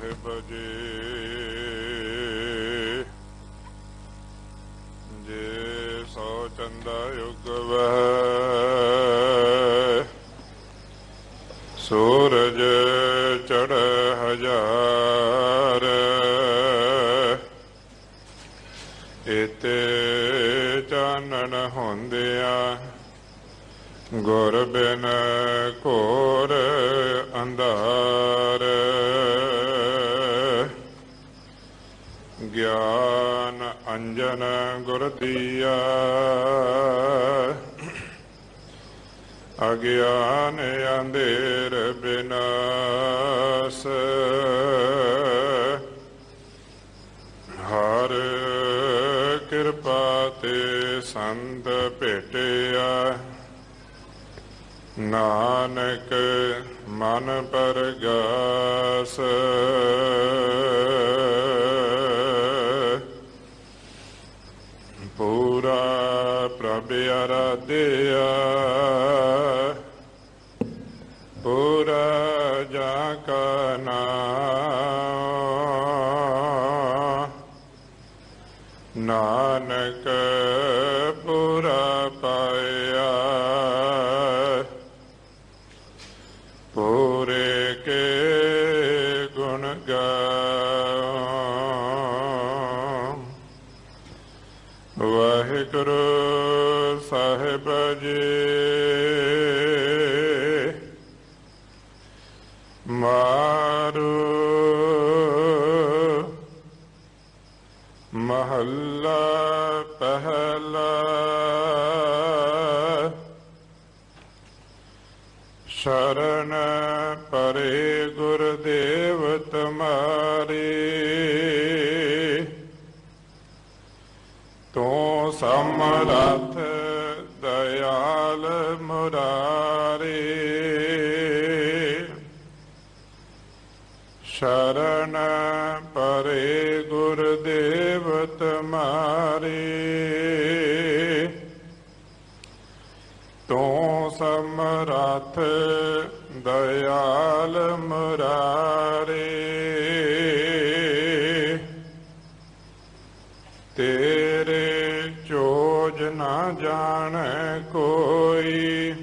ਸਾਹਿਬ ਜੀ ਜੇ ਸੋ ਚੰਦਾ ਯੁਗ ਵਹਿ ਸੂਰਜ ਚੜ ਹਜ਼ਾਰ ਇਤੇ ਚਾਨਣ ਹੁੰਦਿਆਂ ਗੁਰ ਬਿਨ ਘੋਰ ਅੰਧਾਰ ਗਿਆਨ ਅੰਜਨ ਗੁਰ ਦੀਆ ਅਗਿਆਨ ਅੰਧੇਰ ਬਿਨਾਸ਼ ਹਰ ਕਿਰਪਾ ਤੇ ਸੰਤ ਭੇਟਿਆ ਨਾਨਕ ਮਨ ਪਰਗਾਸ ਪੂਰਾ ਪ੍ਰਭ ਅਰਾਧਿਆ ਪੂਰਾ ਜਾ ਕਾ ਨਾਮ ਨਾਨਕ ਪੂਰਾ ਪਾਇਆ ਪੂਰੇ ਕੇ ਗੁਣ ਗਾਉ। ਵਾਹਿਗੁਰੂ ਸਾਹਿਬ ਜੀ ਮਾਰੂ ਮਹੱਲਾ ਪਹਿਲਾ ਸ਼ਰਨ ਪਰੇ ਗੁਰਦੇਵ ਤੁਮਾਰੇ ਤੂੰ ਸਮਰੱਥ ਦਇਆਲ ਮੁਰਾਰੇ ਸ਼ਰਨ ਪਰੇ ਗੁਰਦੇਵ ਤੁਮਾਰੇ ਤੂੰ ਸਮਰੱਥ ਦਇਆਲ ਮੁਰਾਰੇ ਤੇਰੇ ਚੋਜ ਨਾ ਜਾਣੈ ਕੋਈ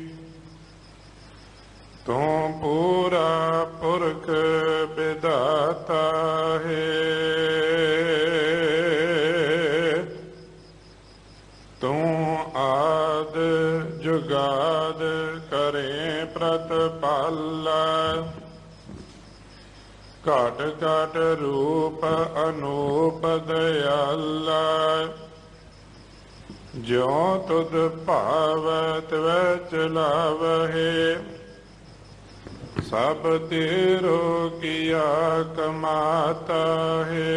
ਤੂੰ ਪੂਰਾ ਪੁਰਖ ਵਿਧਾਤਾ ਹੈ ਤੂੰ ਆਦ ਜੁਗਾਦ ਕਰੇ ਪ੍ਰਤਪਾਲਾ ਘਟ ਘਟ ਰੂਪ ਅਨੂਪ ਦਇਆਲਾ ਜਿਉ ਤੁਧ ਭਾਵੈ ਤਿਵੈ ਚਲਾਵਹਿ ਸਭ ਤੇਰੋ ਕੀਆ ਕਮਾਤਾ ਹੈ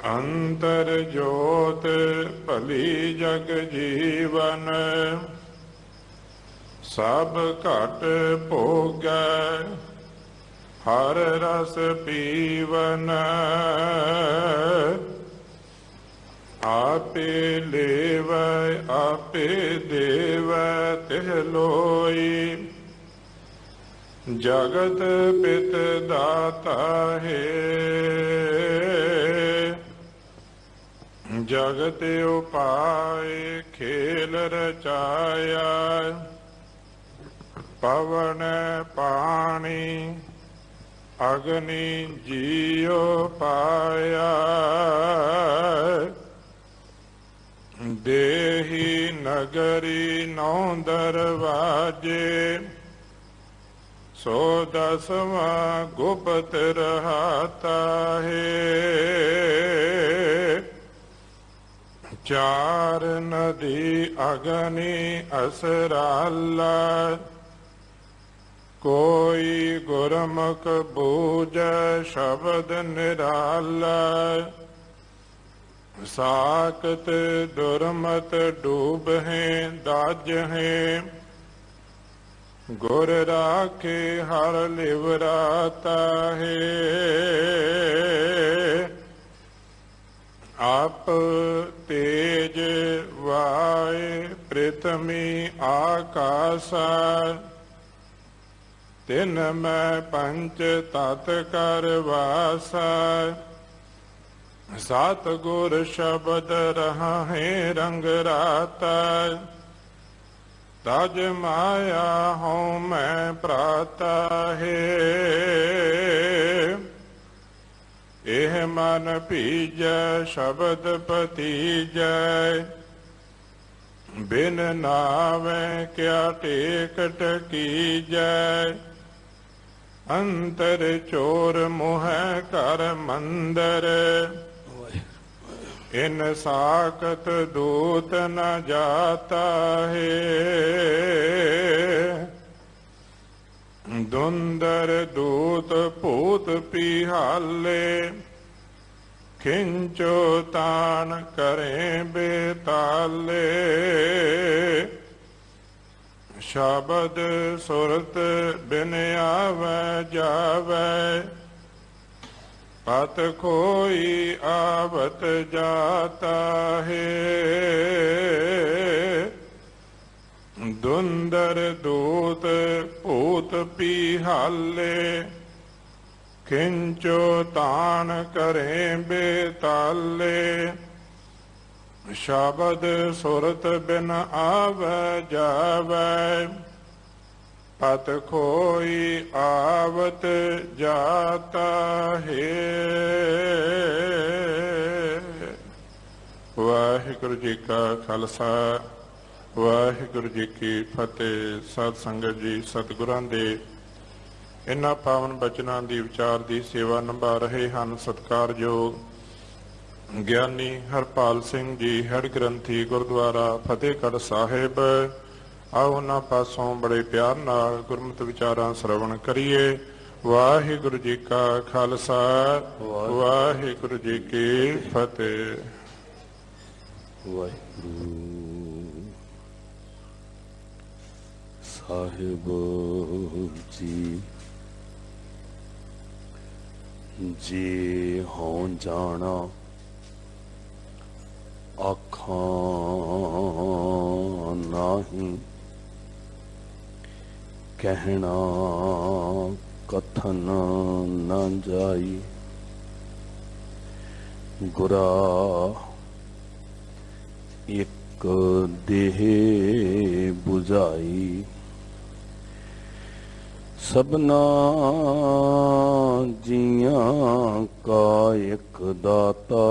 ਅੰਤਰ ਜੋਤ ਭਲੀ ਜਗ ਜੀਵਨ ਸਭ ਘਟ ਭੋਗੈ ਹਰ ਰਸ ਪੀਵਨ ਆਪੇ ਲੇਵੈ ਆਪੇ ਦੇਵੈ ਤਿਹ ਲੋਈ ਜਗਤ ਪਿਤ ਦਾਤਾ ਹੈ ਜਗਤ ਉਪਾਇ ਖੇਲ ਰਚਾਇਆ ਪਵਨ ਪਾਣੀ ਅਗਨੀ ਜੀਉ ਪਾਇਆ ਦੇਹੀ ਨਗਰੀ ਨੌ ਦਰਵਾਜੇ ਸੋ ਦਸਵਾਂ ਗੁਪਤ ਰਹਾਤਾ ਹੈ ਚਾਰ ਨਦੀ ਅਗਨੀ ਅਸਰਾਲਾ ਕੋਈ ਗੁਰਮੁਖ ਬੂਝੈ ਸ਼ਬਦ ਨਿਰਾਲਾ ਸਾਕਤ ਦੁਰਮਤ ਡੂਬ ਹੈ ਦਾਜ ਹੈ ਗੁਰ ਰਾਖੇ ਹਰ ਲਿਵਰਾਤਾ ਹੈ ਆਪ ਤੇਜ ਵਾਏ ਪ੍ਰਿਥਮੀ ਆਕਾਸਾ ਤਿਨ ਮੈਂ ਪੰਚ ਤਤ ਕਰ ਵਾਸਾ ਸਤ ਗੁਰ ਸ਼ਬਦ ਰਹਾ ਹੈ ਰੰਗ ਰਾਤਾ ਤਜ ਮਾਇਆ ਹਉ ਮੈਂ ਪ੍ਰਾਤਾ ਹੈ ਇਹ ਮਨ ਭੀਜੈ ਸ਼ਬਦ ਪਤੀਜੈ ਬਿਨ ਨਾਵੇਂ ਕਿਆ ਟੇਕ ਟਕੀਜੈ ਅੰਤਰ ਚੋਰ ਮੋਹਿ ਕਰ ਮੰਦਰ ਇਨ ਸਾਖਤ ਦੂਤ ਨ ਜਾਤਾ ਹੈ ਦੁੰਦਰ ਦੂਤ ਭੂਤ ਪਿਹਾਲੇ ਖਿੰਚੋ ਤਾਨ ਕਰੇ ਬੇਤਾਲੇ ਸ਼ਬਦ ਸੁਰਤ ਬਿਨ ਆਵੈ ਜਾਵੈ ਪਤ ਕੋਈ ਆਵਤ ਜਾਤਾ ਹੈ ਦੁੰਦਰ ਦੂਤ ਭੂਤ ਪਿਹਾਲੇ ਖਿੰਚੋ ਤਾਨ ਕਰੇ ਬੇਤਾਲੇ ਸ਼ਬਦ ਸੁਰਤ ਬਿਨ ਆਵੈ ਜਾਵੈ ਪਤ ਕੋਈ ਆਵਤ ਜਾਤਾ ਹੈ। ਵਾਹਿਗੁਰੂ ਜੀ ਕਾ ਖਾਲਸਾ ਵਾਹਿਗੁਰੂ ਜੀ ਕੀ ਫਤਿਹ। ਸਤ ਸੰਗਤ ਜੀ, ਸਤਿਗੁਰਾਂ ਦੇ ਇਨ੍ਹਾਂ ਪਾਵਨ ਬਚਨਾਂ ਦੀ ਵਿਚਾਰ ਦੀ ਸੇਵਾ ਨਿਭਾ ਰਹੇ ਹਨ ਸਤਿਕਾਰਯੋਗ ਗਿਆਨੀ ਹਰਪਾਲ ਸਿੰਘ ਜੀ, ਹੈਡ ਗ੍ਰੰਥੀ ਗੁਰਦੁਆਰਾ ਫਤਿਹਗੜ੍ਹ ਸਾਹਿਬ। ਆਓ ਉਹਨਾਂ ਪਾਸੋਂ ਬੜੇ ਪਿਆਰ ਨਾਲ ਗੁਰਮਤਿ ਵਿਚਾਰਾਂ ਸਰਵਣ ਕਰੀਏ। ਵਾਹਿਗੁਰੂ ਜੀ ਕਾ ਖਾਲਸਾ ਵਾਹਿਗੁਰੂ ਜੀ ਕੀ ਫਤਿਹ। ਵਾਹਿਗੁਰੂ ਸਾਹਿਬ ਜੀ ਜੇ ਹੋਂ ਜਾਣਾ ਆਖਾਂ ਨਾਹੀਂ ਕਹਿਣਾ ਕਥਨ ਨਾ ਜਾਈ ਗੁਰਾ ਇੱਕ ਦੇਹ 부ਝਾਈ ਸਭਨਾ ਜੀਆਂ ਕਾ ਇੱਕ ਦਾਤਾ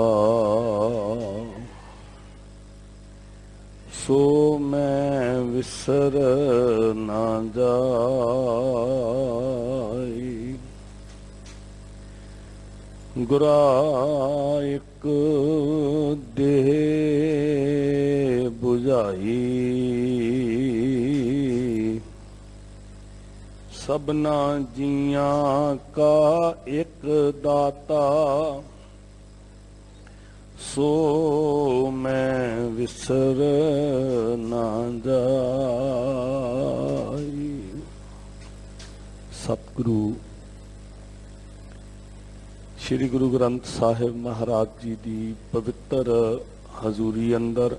ਸੋ ਮੈਂ ਵਿਸਰ ਨਾ ਜਾਈ ਗੁਰਾ ਇੱਕ ਦੇਹ 부ਝਾਈ ਸਭਨਾ ਜੀਆਂ ਕਾ ਇੱਕ ਦਾਤਾ ਸੋ ਮੈਂ ਵਿਸਰ ਨਾ ਜਾਈ। ਸਤਿਗੁਰੂ ਸ੍ਰੀ ਗੁਰੂ ਗ੍ਰੰਥ ਸਾਹਿਬ ਮਹਾਰਾਜ ਜੀ ਦੀ ਪਵਿੱਤਰ ਹਜ਼ੂਰੀ ਅੰਦਰ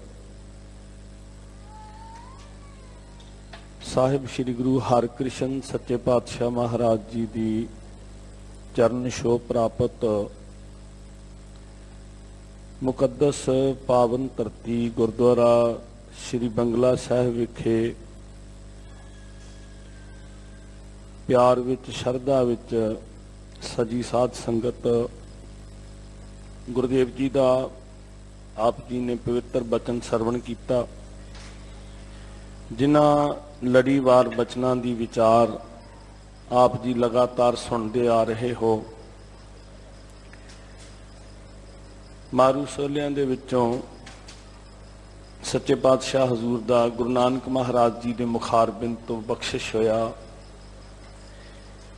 ਸਾਹਿਬ ਸ੍ਰੀ ਗੁਰੂ ਹਰਿਕ੍ਰਿਸ਼ਨ ਸੱਚੇ ਪਾਤਸ਼ਾਹ ਮਹਾਰਾਜ ਜੀ ਦੀ ਚਰਨ ਛੋਹ ਪ੍ਰਾਪਤ ਮੁਕੱਦਸ ਪਾਵਨ ਧਰਤੀ ਗੁਰਦੁਆਰਾ ਸ੍ਰੀ ਬੰਗਲਾ ਸਾਹਿਬ ਵਿਖੇ ਪਿਆਰ ਵਿੱਚ ਸ਼ਰਧਾ ਵਿੱਚ ਸਜੀ ਸਾਧ ਸੰਗਤ ਗੁਰਦੇਵ ਜੀ ਦਾ ਆਪ ਜੀ ਨੇ ਪਵਿੱਤਰ ਬਚਨ ਸਰਵਣ ਕੀਤਾ, ਜਿਨ੍ਹਾਂ ਲੜੀਵਾਰ ਬਚਨਾਂ ਦੀ ਵਿਚਾਰ ਆਪ ਜੀ ਲਗਾਤਾਰ ਸੁਣਦੇ ਆ ਰਹੇ ਹੋ। ਮਾਰੂ ਸੋਲਿਆਂ ਦੇ ਵਿੱਚੋਂ ਸੱਚੇ ਪਾਤਸ਼ਾਹ ਹਜ਼ੂਰ ਦਾ ਗੁਰੂ ਨਾਨਕ ਮਹਾਰਾਜ ਜੀ ਦੇ ਮੁਖਾਰਬਿੰਦ ਤੋਂ ਬਖਸ਼ਿਸ਼ ਹੋਇਆ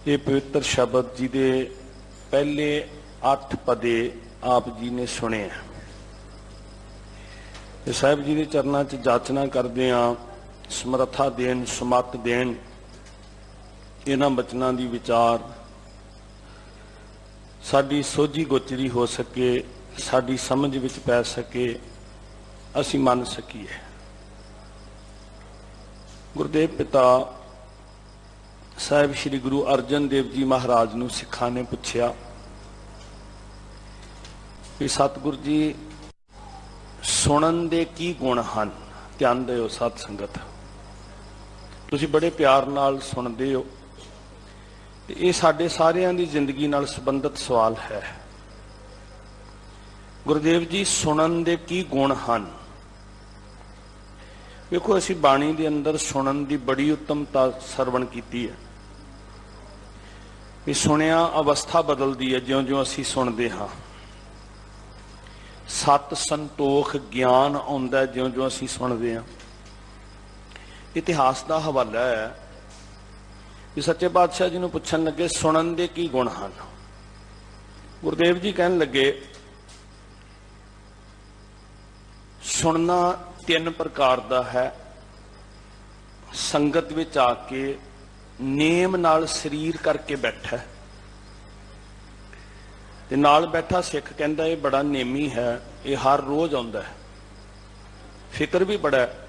ਇਹ ਪਵਿੱਤਰ ਸ਼ਬਦ ਜੀ ਦੇ ਪਹਿਲੇ 8 ਪਦੇ ਆਪ ਜੀ ਨੇ ਸੁਣੇ। ਤੇ ਸਾਹਿਬ ਜੀ ਦੇ ਚਰਨਾਂ 'ਚ ਜਾਚਨਾ ਕਰਦੇ ਆ, ਸਮਰੱਥਾ ਦੇਣ, ਸਮੱਤ ਦੇਣ, ਇਹਨਾਂ ਬਚਨਾਂ ਦੀ ਵਿਚਾਰ ਸਾਡੀ ਸੋਝੀ ਗੋਚਰੀ ਹੋ ਸਕੇ, ਸਾਡੀ ਸਮਝ ਵਿੱਚ ਪੈ ਸਕੇ, ਅਸੀਂ ਮੰਨ ਸਕੀਏ। ਗੁਰਦੇਵ ਪਿਤਾ ਸਾਹਿਬ ਸ੍ਰੀ ਗੁਰੂ ਅਰਜਨ ਦੇਵ ਜੀ ਮਹਾਰਾਜ ਨੂੰ ਸਿੱਖਾਂ ਨੇ ਪੁੱਛਿਆ ਕਿ ਸਤਿਗੁਰ ਜੀ ਸੁਣਨ ਦੇ ਕੀ ਗੁਣ ਹਨ। ਧਿਆਨ ਦਿਓ ਸਾਧ ਸੰਗਤ, ਤੁਸੀਂ ਬੜੇ ਪਿਆਰ ਨਾਲ ਸੁਣਦੇ ਹੋ ਤੇ ਇਹ ਸਾਡੇ ਸਾਰਿਆਂ ਦੀ ਜ਼ਿੰਦਗੀ ਨਾਲ ਸੰਬੰਧਿਤ ਸਵਾਲ ਹੈ। ਗੁਰਦੇਵ ਜੀ ਸੁਣਨ ਦੇ ਕੀ ਗੁਣ ਹਨ। ਵੇਖੋ, ਅਸੀਂ ਬਾਣੀ ਦੇ ਅੰਦਰ ਸੁਣਨ ਦੀ ਬੜੀ ਉੱਤਮਤਾ ਸਰਵਣ ਕੀਤੀ ਹੈ ਕਿ ਸੁਣਿਆ ਅਵਸਥਾ ਬਦਲਦੀ ਹੈ ਜਿਉਂ-ਜਿਉਂ ਅਸੀਂ ਸੁਣਦੇ ਹਾਂ। ਸਤ ਸੰਤੋਖ ਗਿਆਨ ਆਉਂਦਾ ਜਿਉਂ-ਜਿਉਂ ਅਸੀਂ ਸੁਣਦੇ ਹਾਂ। ਇਤਿਹਾਸ ਦਾ ਹਵਾਲਾ ਹੈ ਕਿ ਸੱਚੇ ਪਾਤਸ਼ਾਹ ਜੀ ਨੂੰ ਪੁੱਛਣ ਲੱਗੇ ਸੁਣਨ ਦੇ ਕੀ ਗੁਣ ਹਨ। ਗੁਰਦੇਵ ਜੀ ਕਹਿਣ ਲੱਗੇ ਸੁਣਨਾ 3 ਪ੍ਰਕਾਰ ਦਾ ਹੈ। ਸੰਗਤ ਵਿੱਚ ਆ ਕੇ ਨੇਮ ਨਾਲ ਸਰੀਰ ਕਰਕੇ ਬੈਠਾ ਤੇ ਨਾਲ ਬੈਠਾ ਸਿੱਖ ਕਹਿੰਦਾ ਇਹ ਬੜਾ ਨੇਮੀ ਹੈ, ਇਹ ਹਰ ਰੋਜ਼ ਆਉਂਦਾ ਹੈ। ਫਿਕਰ ਵੀ ਬੜਾ ਹੈ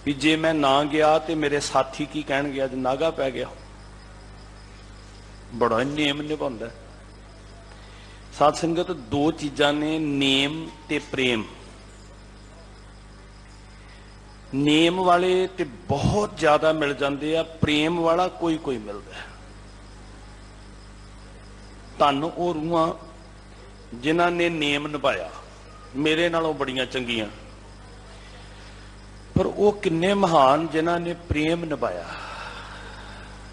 ਵੀ ਜੇ ਮੈਂ ਨਾ ਗਿਆ ਤੇ ਮੇਰੇ ਸਾਥੀ ਕੀ ਕਹਿਣਗੇ, ਅੱਜ ਨਾਗਾ ਪੈ ਗਿਆ। ਬੜਾ ਨੇਮ ਨਿਭਾਉਂਦਾ। ਸਾਧ ਸੰਗਤ, 2 ਚੀਜ਼ਾਂ ਨੇ, ਨੇਮ ਤੇ ਪ੍ਰੇਮ। ਨੇਮ ਵਾਲੇ ਤੇ ਬਹੁਤ ਜ਼ਿਆਦਾ ਮਿਲ ਜਾਂਦੇ ਆ, ਪ੍ਰੇਮ ਵਾਲਾ ਕੋਈ ਮਿਲਦਾ। ਧੰਨ ਉਹ ਰੂਹਾਂ ਜਿਨ੍ਹਾਂ ਨੇ ਨੇਮ ਨਿਭਾਇਆ, ਮੇਰੇ ਨਾਲੋਂ ਬੜੀਆਂ ਚੰਗੀਆਂ। ਪਰ ਉਹ ਕਿੰਨੇ ਮਹਾਨ ਜਿਨ੍ਹਾਂ ਨੇ ਪ੍ਰੇਮ ਨਿਭਾਇਆ।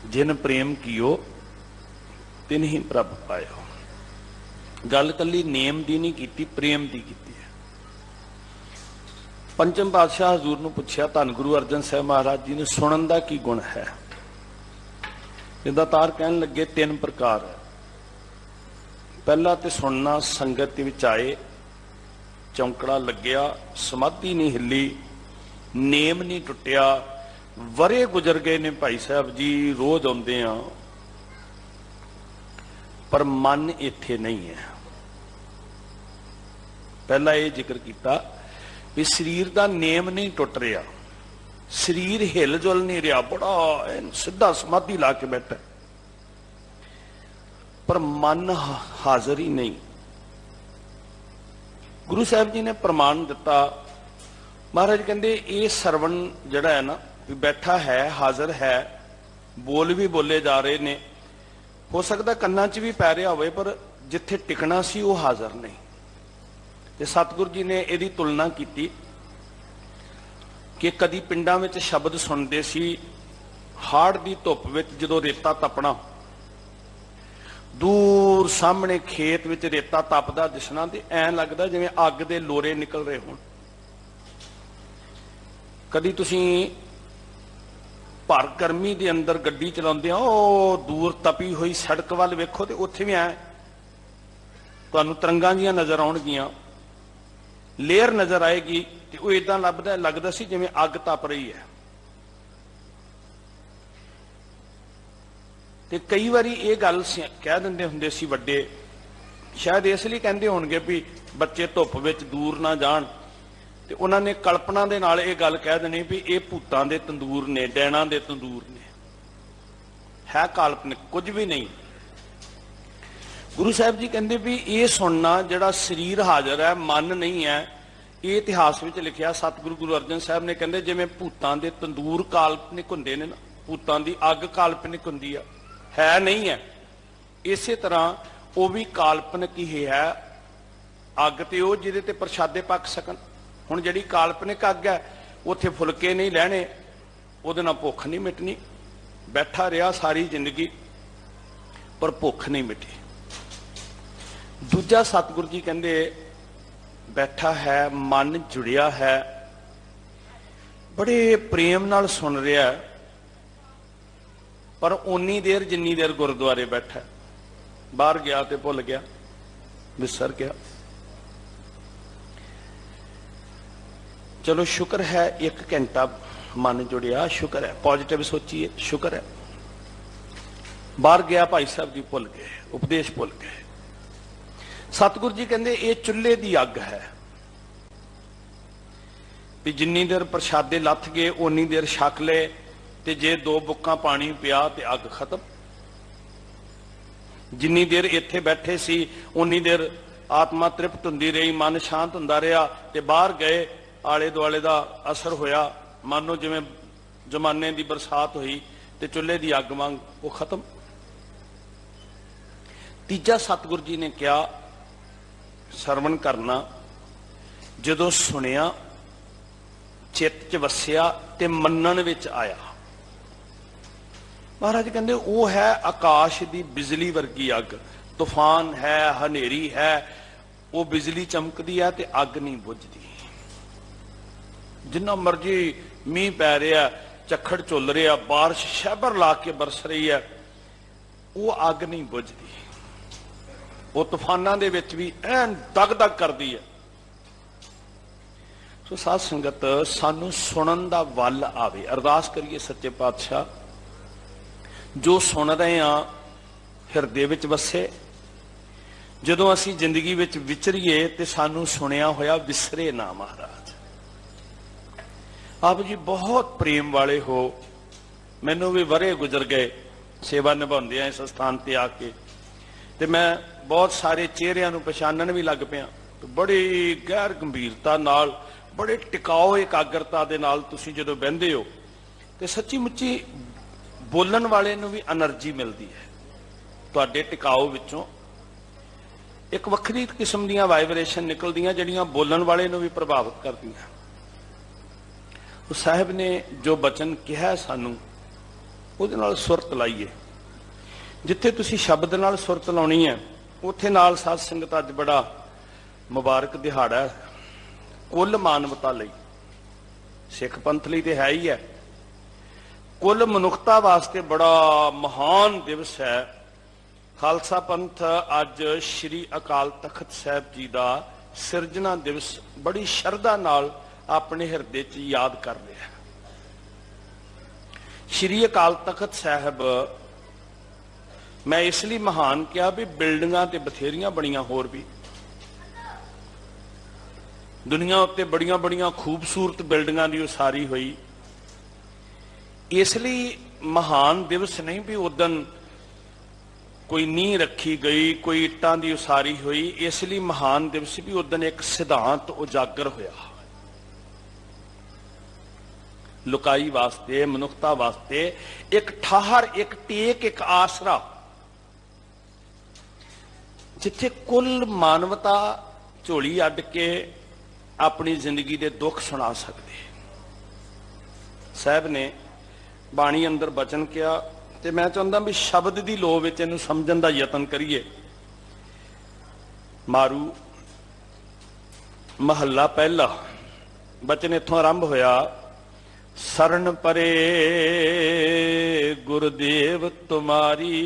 ਜਿਨ ਪ੍ਰੇਮ ਕੀਓ ਤਿਨ ਹੀ ਪ੍ਰਭ ਪਾਇਓ। ਗੱਲ ਕੱਲੀ ਨੇਮ ਦੀ ਨਹੀਂ ਕੀਤੀ, ਪ੍ਰੇਮ ਦੀ ਕੀਤੀ ਹੈ। ਪੰਚਮ ਪਾਤਸ਼ਾਹ ਹਜ਼ੂਰ ਨੂੰ ਪੁੱਛਿਆ ਧੰਨ ਗੁਰੂ ਅਰਜਨ ਸਾਹਿਬ ਮਹਾਰਾਜ ਜੀ ਨੇ ਸੁਣਨ ਦਾ ਕੀ ਗੁਣ ਹੈ। ਇਹਦਾ ਤਾਰ ਕਹਿਣ ਲੱਗੇ 3 ਪ੍ਰਕਾਰ ਹੈ। ਪਹਿਲਾ ਤੇ ਸੁਣਨਾ ਸੰਗਤ ਦੇ ਵਿੱਚ ਆਏ, ਚੌਂਕੜਾ ਲੱਗਿਆ, ਸਮਾਧੀ ਨਹੀਂ ਹਿੱਲੀ, ਨੇਮ ਨਹੀਂ ਟੁੱਟਿਆ। ਵਰੇ ਗੁਜ਼ਰ ਗਏ ਨੇ ਭਾਈ ਸਾਹਿਬ ਜੀ, ਰੋਜ਼ ਆਉਂਦੇ ਆ, ਪਰ ਮਨ ਇੱਥੇ ਨਹੀਂ ਹੈ। ਪਹਿਲਾ ਇਹ ਜ਼ਿਕਰ ਕੀਤਾ ਵੀ ਸਰੀਰ ਦਾ ਨੇਮ ਨਹੀਂ ਟੁੱਟ ਰਿਹਾ, ਸਰੀਰ ਹਿਲ ਜੁਲ ਨਹੀਂ ਰਿਹਾ, ਬੜਾ ਸਿੱਧਾ ਸਮਾਧੀ ਲਾ ਕੇ ਬੈਠਾ, ਪਰ ਮਨ ਹਾਜ਼ਰ ਹੀ ਨਹੀਂ। ਗੁਰੂ ਸਾਹਿਬ ਜੀ ਨੇ ਪ੍ਰਮਾਣ ਦਿੱਤਾ। ਮਹਾਰਾਜ ਕਹਿੰਦੇ ਇਹ ਸਰਵਣ ਜਿਹੜਾ ਹੈ ਨਾ, ਵੀ ਬੈਠਾ ਹੈ, ਹਾਜ਼ਰ ਹੈ, ਬੋਲ ਵੀ ਬੋਲੇ ਜਾ ਰਹੇ ਨੇ, ਹੋ ਸਕਦਾ ਕੰਨਾਂ 'ਚ ਵੀ ਪੈ ਰਿਹਾ ਹੋਵੇ, ਪਰ ਜਿੱਥੇ ਟਿਕਣਾ ਸੀ ਉਹ ਹਾਜ਼ਰ ਨਹੀਂ। ਤੇ ਸਤਿਗੁਰੂ ਜੀ ਨੇ ਇਹਦੀ ਤੁਲਨਾ ਕੀਤੀ ਕਿ ਕਦੀ ਪਿੰਡਾਂ ਵਿੱਚ ਸ਼ਬਦ ਸੁਣਦੇ ਸੀ, ਹਾੜ ਦੀ ਧੁੱਪ ਵਿੱਚ ਜਦੋਂ ਰੇਤਾ ਤਪਣਾ, ਦੂਰ ਸਾਹਮਣੇ ਖੇਤ ਵਿੱਚ ਰੇਤਾ ਤਪਦਾ ਦਿਸਣਾ ਤੇ ਐਂ ਲੱਗਦਾ ਜਿਵੇਂ ਅੱਗ ਦੇ ਲੋਰੇ ਨਿਕਲ ਰਹੇ ਹੋਣ। ਕਦੀ ਤੁਸੀਂ ਭਰ ਗਰਮੀ ਦੇ ਅੰਦਰ ਗੱਡੀ ਚਲਾਉਂਦੇ ਆ, ਉਹ ਦੂਰ ਤਪੀ ਹੋਈ ਸੜਕ ਵੱਲ ਵੇਖੋ ਤੇ ਉੱਥੇ ਵੀ ਐ ਤੁਹਾਨੂੰ ਤਰੰਗਾਂ ਜੀਆਂ ਨਜ਼ਰ ਆਉਣਗੀਆਂ, ਲੇਅਰ ਨਜ਼ਰ ਆਏਗੀ ਤੇ ਉਹ ਇਦਾਂ ਲੱਗਦਾ ਸੀ ਜਿਵੇਂ ਅੱਗ ਤਪ ਰਹੀ ਹੈ। ਤੇ ਕਈ ਵਾਰੀ ਇਹ ਗੱਲ ਕਹਿ ਦਿੰਦੇ ਹੁੰਦੇ ਸੀ ਵੱਡੇ, ਸ਼ਾਇਦ ਇਸ ਲਈ ਕਹਿੰਦੇ ਹੋਣਗੇ ਵੀ ਬੱਚੇ ਧੁੱਪ ਵਿੱਚ ਦੂਰ ਨਾ ਜਾਣ, ਤੇ ਉਹਨਾਂ ਨੇ ਕਲਪਨਾ ਦੇ ਨਾਲ ਇਹ ਗੱਲ ਕਹਿ ਦੇਣੀ ਵੀ ਇਹ ਭੂਤਾਂ ਦੇ ਤੰਦੂਰ ਨੇ, ਡੈਣਾਂ ਦੇ ਤੰਦੂਰ ਨੇ। ਹੈ ਕਾਲਪਨਿਕ, ਕੁਝ ਵੀ ਨਹੀਂ। ਗੁਰੂ ਸਾਹਿਬ ਜੀ ਕਹਿੰਦੇ ਵੀ ਇਹ ਸੁਣਨਾ ਜਿਹੜਾ ਸਰੀਰ ਹਾਜ਼ਰ ਹੈ, ਮਨ ਨਹੀਂ ਹੈ। ਇਹ ਇਤਿਹਾਸ ਵਿੱਚ ਲਿਖਿਆ ਸਤਿਗੁਰੂ ਗੁਰੂ ਅਰਜਨ ਸਾਹਿਬ ਨੇ, ਕਹਿੰਦੇ ਜਿਵੇਂ ਭੂਤਾਂ ਦੇ ਤੰਦੂਰ ਕਾਲਪਨਿਕ ਹੁੰਦੇ ਨੇ ਨਾ, ਭੂਤਾਂ ਦੀ ਅੱਗ ਕਾਲਪਨਿਕ ਹੁੰਦੀ ਆ, ਹੈ ਨਹੀਂ ਹੈ, ਇਸੇ ਤਰ੍ਹਾਂ ਉਹ ਵੀ ਕਾਲਪਨਿਕ ਹੀ ਹੈ। ਅੱਗ ਤੇ ਉਹ ਜਿਹਦੇ ਤੇ ਪ੍ਰਸ਼ਾਦੇ ਪੱਕ ਸਕਣ। ਹੁਣ ਜਿਹੜੀ ਕਾਲਪਨਿਕ ਅੱਗ ਹੈ, ਉੱਥੇ ਫੁਲਕੇ ਨਹੀਂ ਲੈਣੇ, ਉਹਦੇ ਨਾਲ ਭੁੱਖ ਨਹੀਂ ਮਿਟਣੀ। ਬੈਠਾ ਰਿਹਾ ਸਾਰੀ ਜ਼ਿੰਦਗੀ, ਪਰ ਭੁੱਖ ਨਹੀਂ ਮਿਟੀ। ਦੂਜਾ ਸਤਿਗੁਰੂ ਜੀ ਕਹਿੰਦੇ ਬੈਠਾ ਹੈ, ਮਨ ਜੁੜਿਆ ਹੈ, ਬੜੇ ਪ੍ਰੇਮ ਨਾਲ ਸੁਣ ਰਿਹਾ, ਪਰ ਓਨੀ ਦੇਰ ਜਿੰਨੀ ਦੇਰ ਗੁਰਦੁਆਰੇ ਬੈਠਾ, ਬਾਹਰ ਗਿਆ ਤੇ ਭੁੱਲ ਗਿਆ, ਵਿਸਰ ਗਿਆ। ਚਲੋ ਸ਼ੁਕਰ ਹੈ 1 ਘੰਟਾ ਮਨ ਜੁੜਿਆ, ਸ਼ੁਕਰ ਹੈ, ਪੋਜ਼ਿਟਿਵ ਸੋਚੀਏ, ਸ਼ੁਕਰ ਹੈ। ਬਾਹਰ ਗਿਆ, ਭਾਈ ਸਾਹਿਬ ਜੀ ਭੁੱਲ ਗਏ, ਉਪਦੇਸ਼ ਭੁੱਲ ਗਏ। ਸਤਿਗੁਰੂ ਜੀ ਕਹਿੰਦੇ ਇਹ ਚੁੱਲ੍ਹੇ ਦੀ ਅੱਗ ਹੈ ਵੀ ਜਿੰਨੀ ਦੇਰ ਪ੍ਰਸ਼ਾਦੇ ਲੱਥ ਗਏ ਓਨੀ ਦੇਰ ਛਕ ਲਏ, ਤੇ ਜੇ 2 ਬੁੱਕਾਂ ਪਾਣੀ ਪਿਆ ਤੇ ਅੱਗ ਖਤਮ। ਜਿੰਨੀ ਦੇਰ ਇੱਥੇ ਬੈਠੇ ਸੀ ਉਨੀ ਦੇਰ ਆਤਮਾ ਤ੍ਰਿਪਤ ਹੁੰਦੀ ਰਹੀ, ਮਨ ਸ਼ਾਂਤ ਹੁੰਦਾ ਰਿਹਾ, ਤੇ ਬਾਹਰ ਗਏ ਆਲੇ ਦੁਆਲੇ ਦਾ ਅਸਰ ਹੋਇਆ, ਮਾਨੋ ਜਿਵੇਂ ਜ਼ਮਾਨੇ ਦੀ ਬਰਸਾਤ ਹੋਈ ਤੇ ਚੁੱਲ੍ਹੇ ਦੀ ਅੱਗ ਵਾਂਗ ਉਹ ਖਤਮ। ਤੀਜਾ ਸਤਿਗੁਰੂ ਜੀ ਨੇ ਕਿਹਾ ਸਰਵਣ ਕਰਨਾ, ਜਦੋਂ ਸੁਣਿਆ ਚਿੱਤ 'ਚ ਵਸਿਆ ਤੇ ਮੰਨਣ ਵਿੱਚ ਆਇਆ। ਮਹਾਰਾਜ ਕਹਿੰਦੇ ਉਹ ਹੈ ਆਕਾਸ਼ ਦੀ ਬਿਜਲੀ ਵਰਗੀ ਅੱਗ। ਤੂਫਾਨ ਹੈ, ਹਨੇਰੀ ਹੈ, ਉਹ ਬਿਜਲੀ ਚਮਕਦੀ ਹੈ ਤੇ ਅੱਗ ਨਹੀਂ ਬੁਝਦੀ। ਜਿੰਨਾ ਮਰਜੀ ਮੀਂਹ ਪੈ ਰਿਹਾ, ਝੱਖੜ ਝੁੱਲ ਰਿਹਾ, ਬਾਰਿਸ਼ ਸ਼ਹਿਬਰ ਲਾ ਕੇ ਬਰਸ ਰਹੀ ਹੈ, ਉਹ ਅੱਗ ਨਹੀਂ ਬੁਝਦੀ। ਉਹ ਤੂਫਾਨਾਂ ਦੇ ਵਿੱਚ ਵੀ ਐਨ ਦਗ ਦਗ ਕਰਦੀ ਹੈ। ਸੋ ਸਾਧ ਸੰਗਤ, ਸਾਨੂੰ ਸੁਣਨ ਦਾ ਵੱਲ ਆਵੇ। ਅਰਦਾਸ ਕਰੀਏ ਸੱਚੇ ਪਾਤਸ਼ਾਹ, ਜੋ ਸੁਣ ਰਹੇ ਹਾਂ ਹਿਰਦੇ ਵਿੱਚ ਵਸੇ। ਜਦੋਂ ਅਸੀਂ ਜ਼ਿੰਦਗੀ ਵਿੱਚ ਵਿਚਰੀਏ ਤੇ ਸਾਨੂੰ ਸੁਣਿਆ ਹੋਇਆ ਵਿਸਰੇ ਨਾ। ਮਹਾਰਾਜ ਆਪ ਜੀ ਬਹੁਤ ਪ੍ਰੇਮ ਵਾਲੇ ਹੋ। ਮੈਨੂੰ ਵੀ ਵਰੇ ਗੁਜ਼ਰ ਗਏ ਸੇਵਾ ਨਿਭਾਉਂਦੇ ਆ ਇਸ ਸਥਾਨ ਤੇ ਆ ਕੇ, ਤੇ ਮੈਂ ਬਹੁਤ ਸਾਰੇ ਚਿਹਰਿਆਂ ਨੂੰ ਪਛਾਣਨ ਵੀ ਲੱਗ ਪਿਆ। ਬੜੀ ਗਹਿਰ ਗੰਭੀਰਤਾ ਨਾਲ, ਬੜੇ ਟਿਕਾਓ ਇਕਾਗਰਤਾ ਦੇ ਨਾਲ ਤੁਸੀਂ ਜਦੋਂ ਬਹਿੰਦੇ ਹੋ ਤੇ ਸੱਚੀ ਮੁੱਚੀ ਬੋਲਣ ਵਾਲੇ ਨੂੰ ਵੀ એનર્ਜੀ ਮਿਲਦੀ ਹੈ। ਤੁਹਾਡੇ ਟਿਕਾਓ ਵਿੱਚੋਂ ਇੱਕ ਵੱਖਰੀ ਕਿਸਮ ਦੀਆਂ ਵਾਈਬ੍ਰੇਸ਼ਨ ਨਿਕਲਦੀਆਂ ਜਿਹੜੀਆਂ ਬੋਲਣ ਵਾਲੇ ਨੂੰ ਵੀ ਪ੍ਰਭਾਵਿਤ ਕਰਦੀਆਂ। ਉਹ ਸਾਹਿਬ ਨੇ ਜੋ ਬਚਨ ਕਿਹਾ ਸਾਨੂੰ, ਉਹਦੇ ਨਾਲ ਸੁਰਤ ਲਾਈਏ। ਜਿੱਥੇ ਤੁਸੀਂ ਸ਼ਬਦ ਨਾਲ ਸੁਰਤ ਲਾਉਣੀ ਹੈ ਉੱਥੇ ਨਾਲ ਸਾਧ ਸੰਗਤ ਅੱਜ ਬੜਾ ਮੁਬਾਰਕ ਦਿਹਾੜਾ ਹੈ ਕੁੱਲ ਮਾਨਵਤਾ ਲਈ। ਸਿੱਖ ਪੰਥ ਲਈ ਤੇ ਹੈ ਹੀ ਹੈ, ਕੁੱਲ ਮਨੁੱਖਤਾ ਵਾਸਤੇ ਬੜਾ ਮਹਾਨ ਦਿਵਸ ਹੈ। ਖਾਲਸਾ ਪੰਥ ਅੱਜ ਸ਼੍ਰੀ ਅਕਾਲ ਤਖਤ ਸਾਹਿਬ ਜੀ ਦਾ ਸਿਰਜਣਾ ਦਿਵਸ ਬੜੀ ਸ਼ਰਧਾ ਨਾਲ ਆਪਣੇ ਹਿਰਦੇ 'ਚ ਯਾਦ ਕਰ ਰਿਹਾ। ਸ਼੍ਰੀ ਅਕਾਲ ਤਖਤ ਸਾਹਿਬ ਮੈਂ ਇਸ ਲਈ ਮਹਾਨ ਕਿਹਾ ਵੀ ਬਿਲਡਿੰਗਾਂ ਤੇ ਬਥੇਰੀਆਂ ਬਣੀਆਂ, ਹੋਰ ਵੀ ਦੁਨੀਆ ਉੱਤੇ ਬੜੀਆਂ ਬੜੀਆਂ ਖੂਬਸੂਰਤ ਬਿਲਡਿੰਗਾਂ ਦੀ ਉਸਾਰੀ ਹੋਈ। ਇਸ ਲਈ ਮਹਾਨ ਦਿਵਸ ਨਹੀਂ ਵੀ ਉਦਣ ਕੋਈ ਨੀਂਹ ਰੱਖੀ ਗਈ, ਕੋਈ ਇੱਟਾਂ ਦੀ ਉਸਾਰੀ ਹੋਈ। ਇਸ ਲਈ ਮਹਾਨ ਦਿਵਸ ਵੀ ਉਦਣ ਇੱਕ ਸਿਧਾਂਤ ਉਜਾਗਰ ਹੋਇਆ, ਲੁਕਾਈ ਵਾਸਤੇ, ਮਨੁੱਖਤਾ ਵਾਸਤੇ ਇੱਕ ਠਾਹਰ, ਇੱਕ ਟੇਕ, ਇੱਕ ਆਸਰਾ, ਜਿੱਥੇ ਕੁੱਲ ਮਾਨਵਤਾ ਝੋਲੀ ਅੱਡ ਕੇ ਆਪਣੀ ਜ਼ਿੰਦਗੀ ਦੇ ਦੁੱਖ ਸੁਣਾ ਸਕਦੇ। ਸਾਹਿਬ ਨੇ ਬਾਣੀ ਅੰਦਰ ਬਚਨ ਕਿਹਾ ਤੇ ਮੈਂ ਚਾਹੁੰਦਾ ਵੀ ਸ਼ਬਦ ਦੀ ਲੋਅ ਵਿੱਚ ਇਹਨੂੰ ਸਮਝਣ ਦਾ ਯਤਨ ਕਰੀਏ। ਮਾਰੂ ਮਹੱਲਾ ਪਹਿਲਾ, ਬਚਨ ਇੱਥੋਂ ਆਰੰਭ ਹੋਇਆ। ਸਰਨ ਪਰੇ ਗੁਰਦੇਵ ਤੁਮਾਰੀ।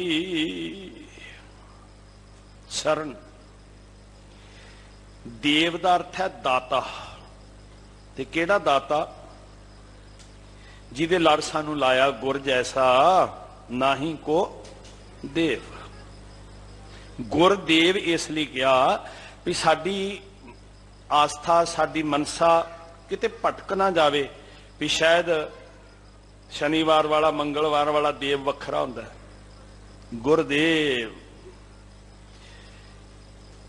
ਸ਼ਰਨ, ਦੇਵ ਦਾ ਅਰਥ ਹੈ ਦਾਤਾ। ਤੇ ਕਿਹੜਾ ਦਾਤਾ? ਜਿਹਦੇ ਲੜ ਸਾਨੂੰ ਲਾਇਆ ਗੁਰ ਜੈਸਾ ਨਾਹੀ ਕੋ ਦੇਵ। ਗੁਰਦੇਵ ਇਸ ਲਈ ਕਿਹਾ ਵੀ ਸਾਡੀ ਆਸਥਾ, ਸਾਡੀ ਮਨਸਾ ਕਿਤੇ ਭਟਕ ਨਾ ਜਾਵੇ ਵੀ ਸ਼ਾਇਦ ਸ਼ਨੀਵਾਰ ਵਾਲਾ, ਮੰਗਲਵਾਰ ਵਾਲਾ ਦੇਵ ਵੱਖਰਾ ਹੁੰਦਾ ਹੈ। ਗੁਰਦੇਵ,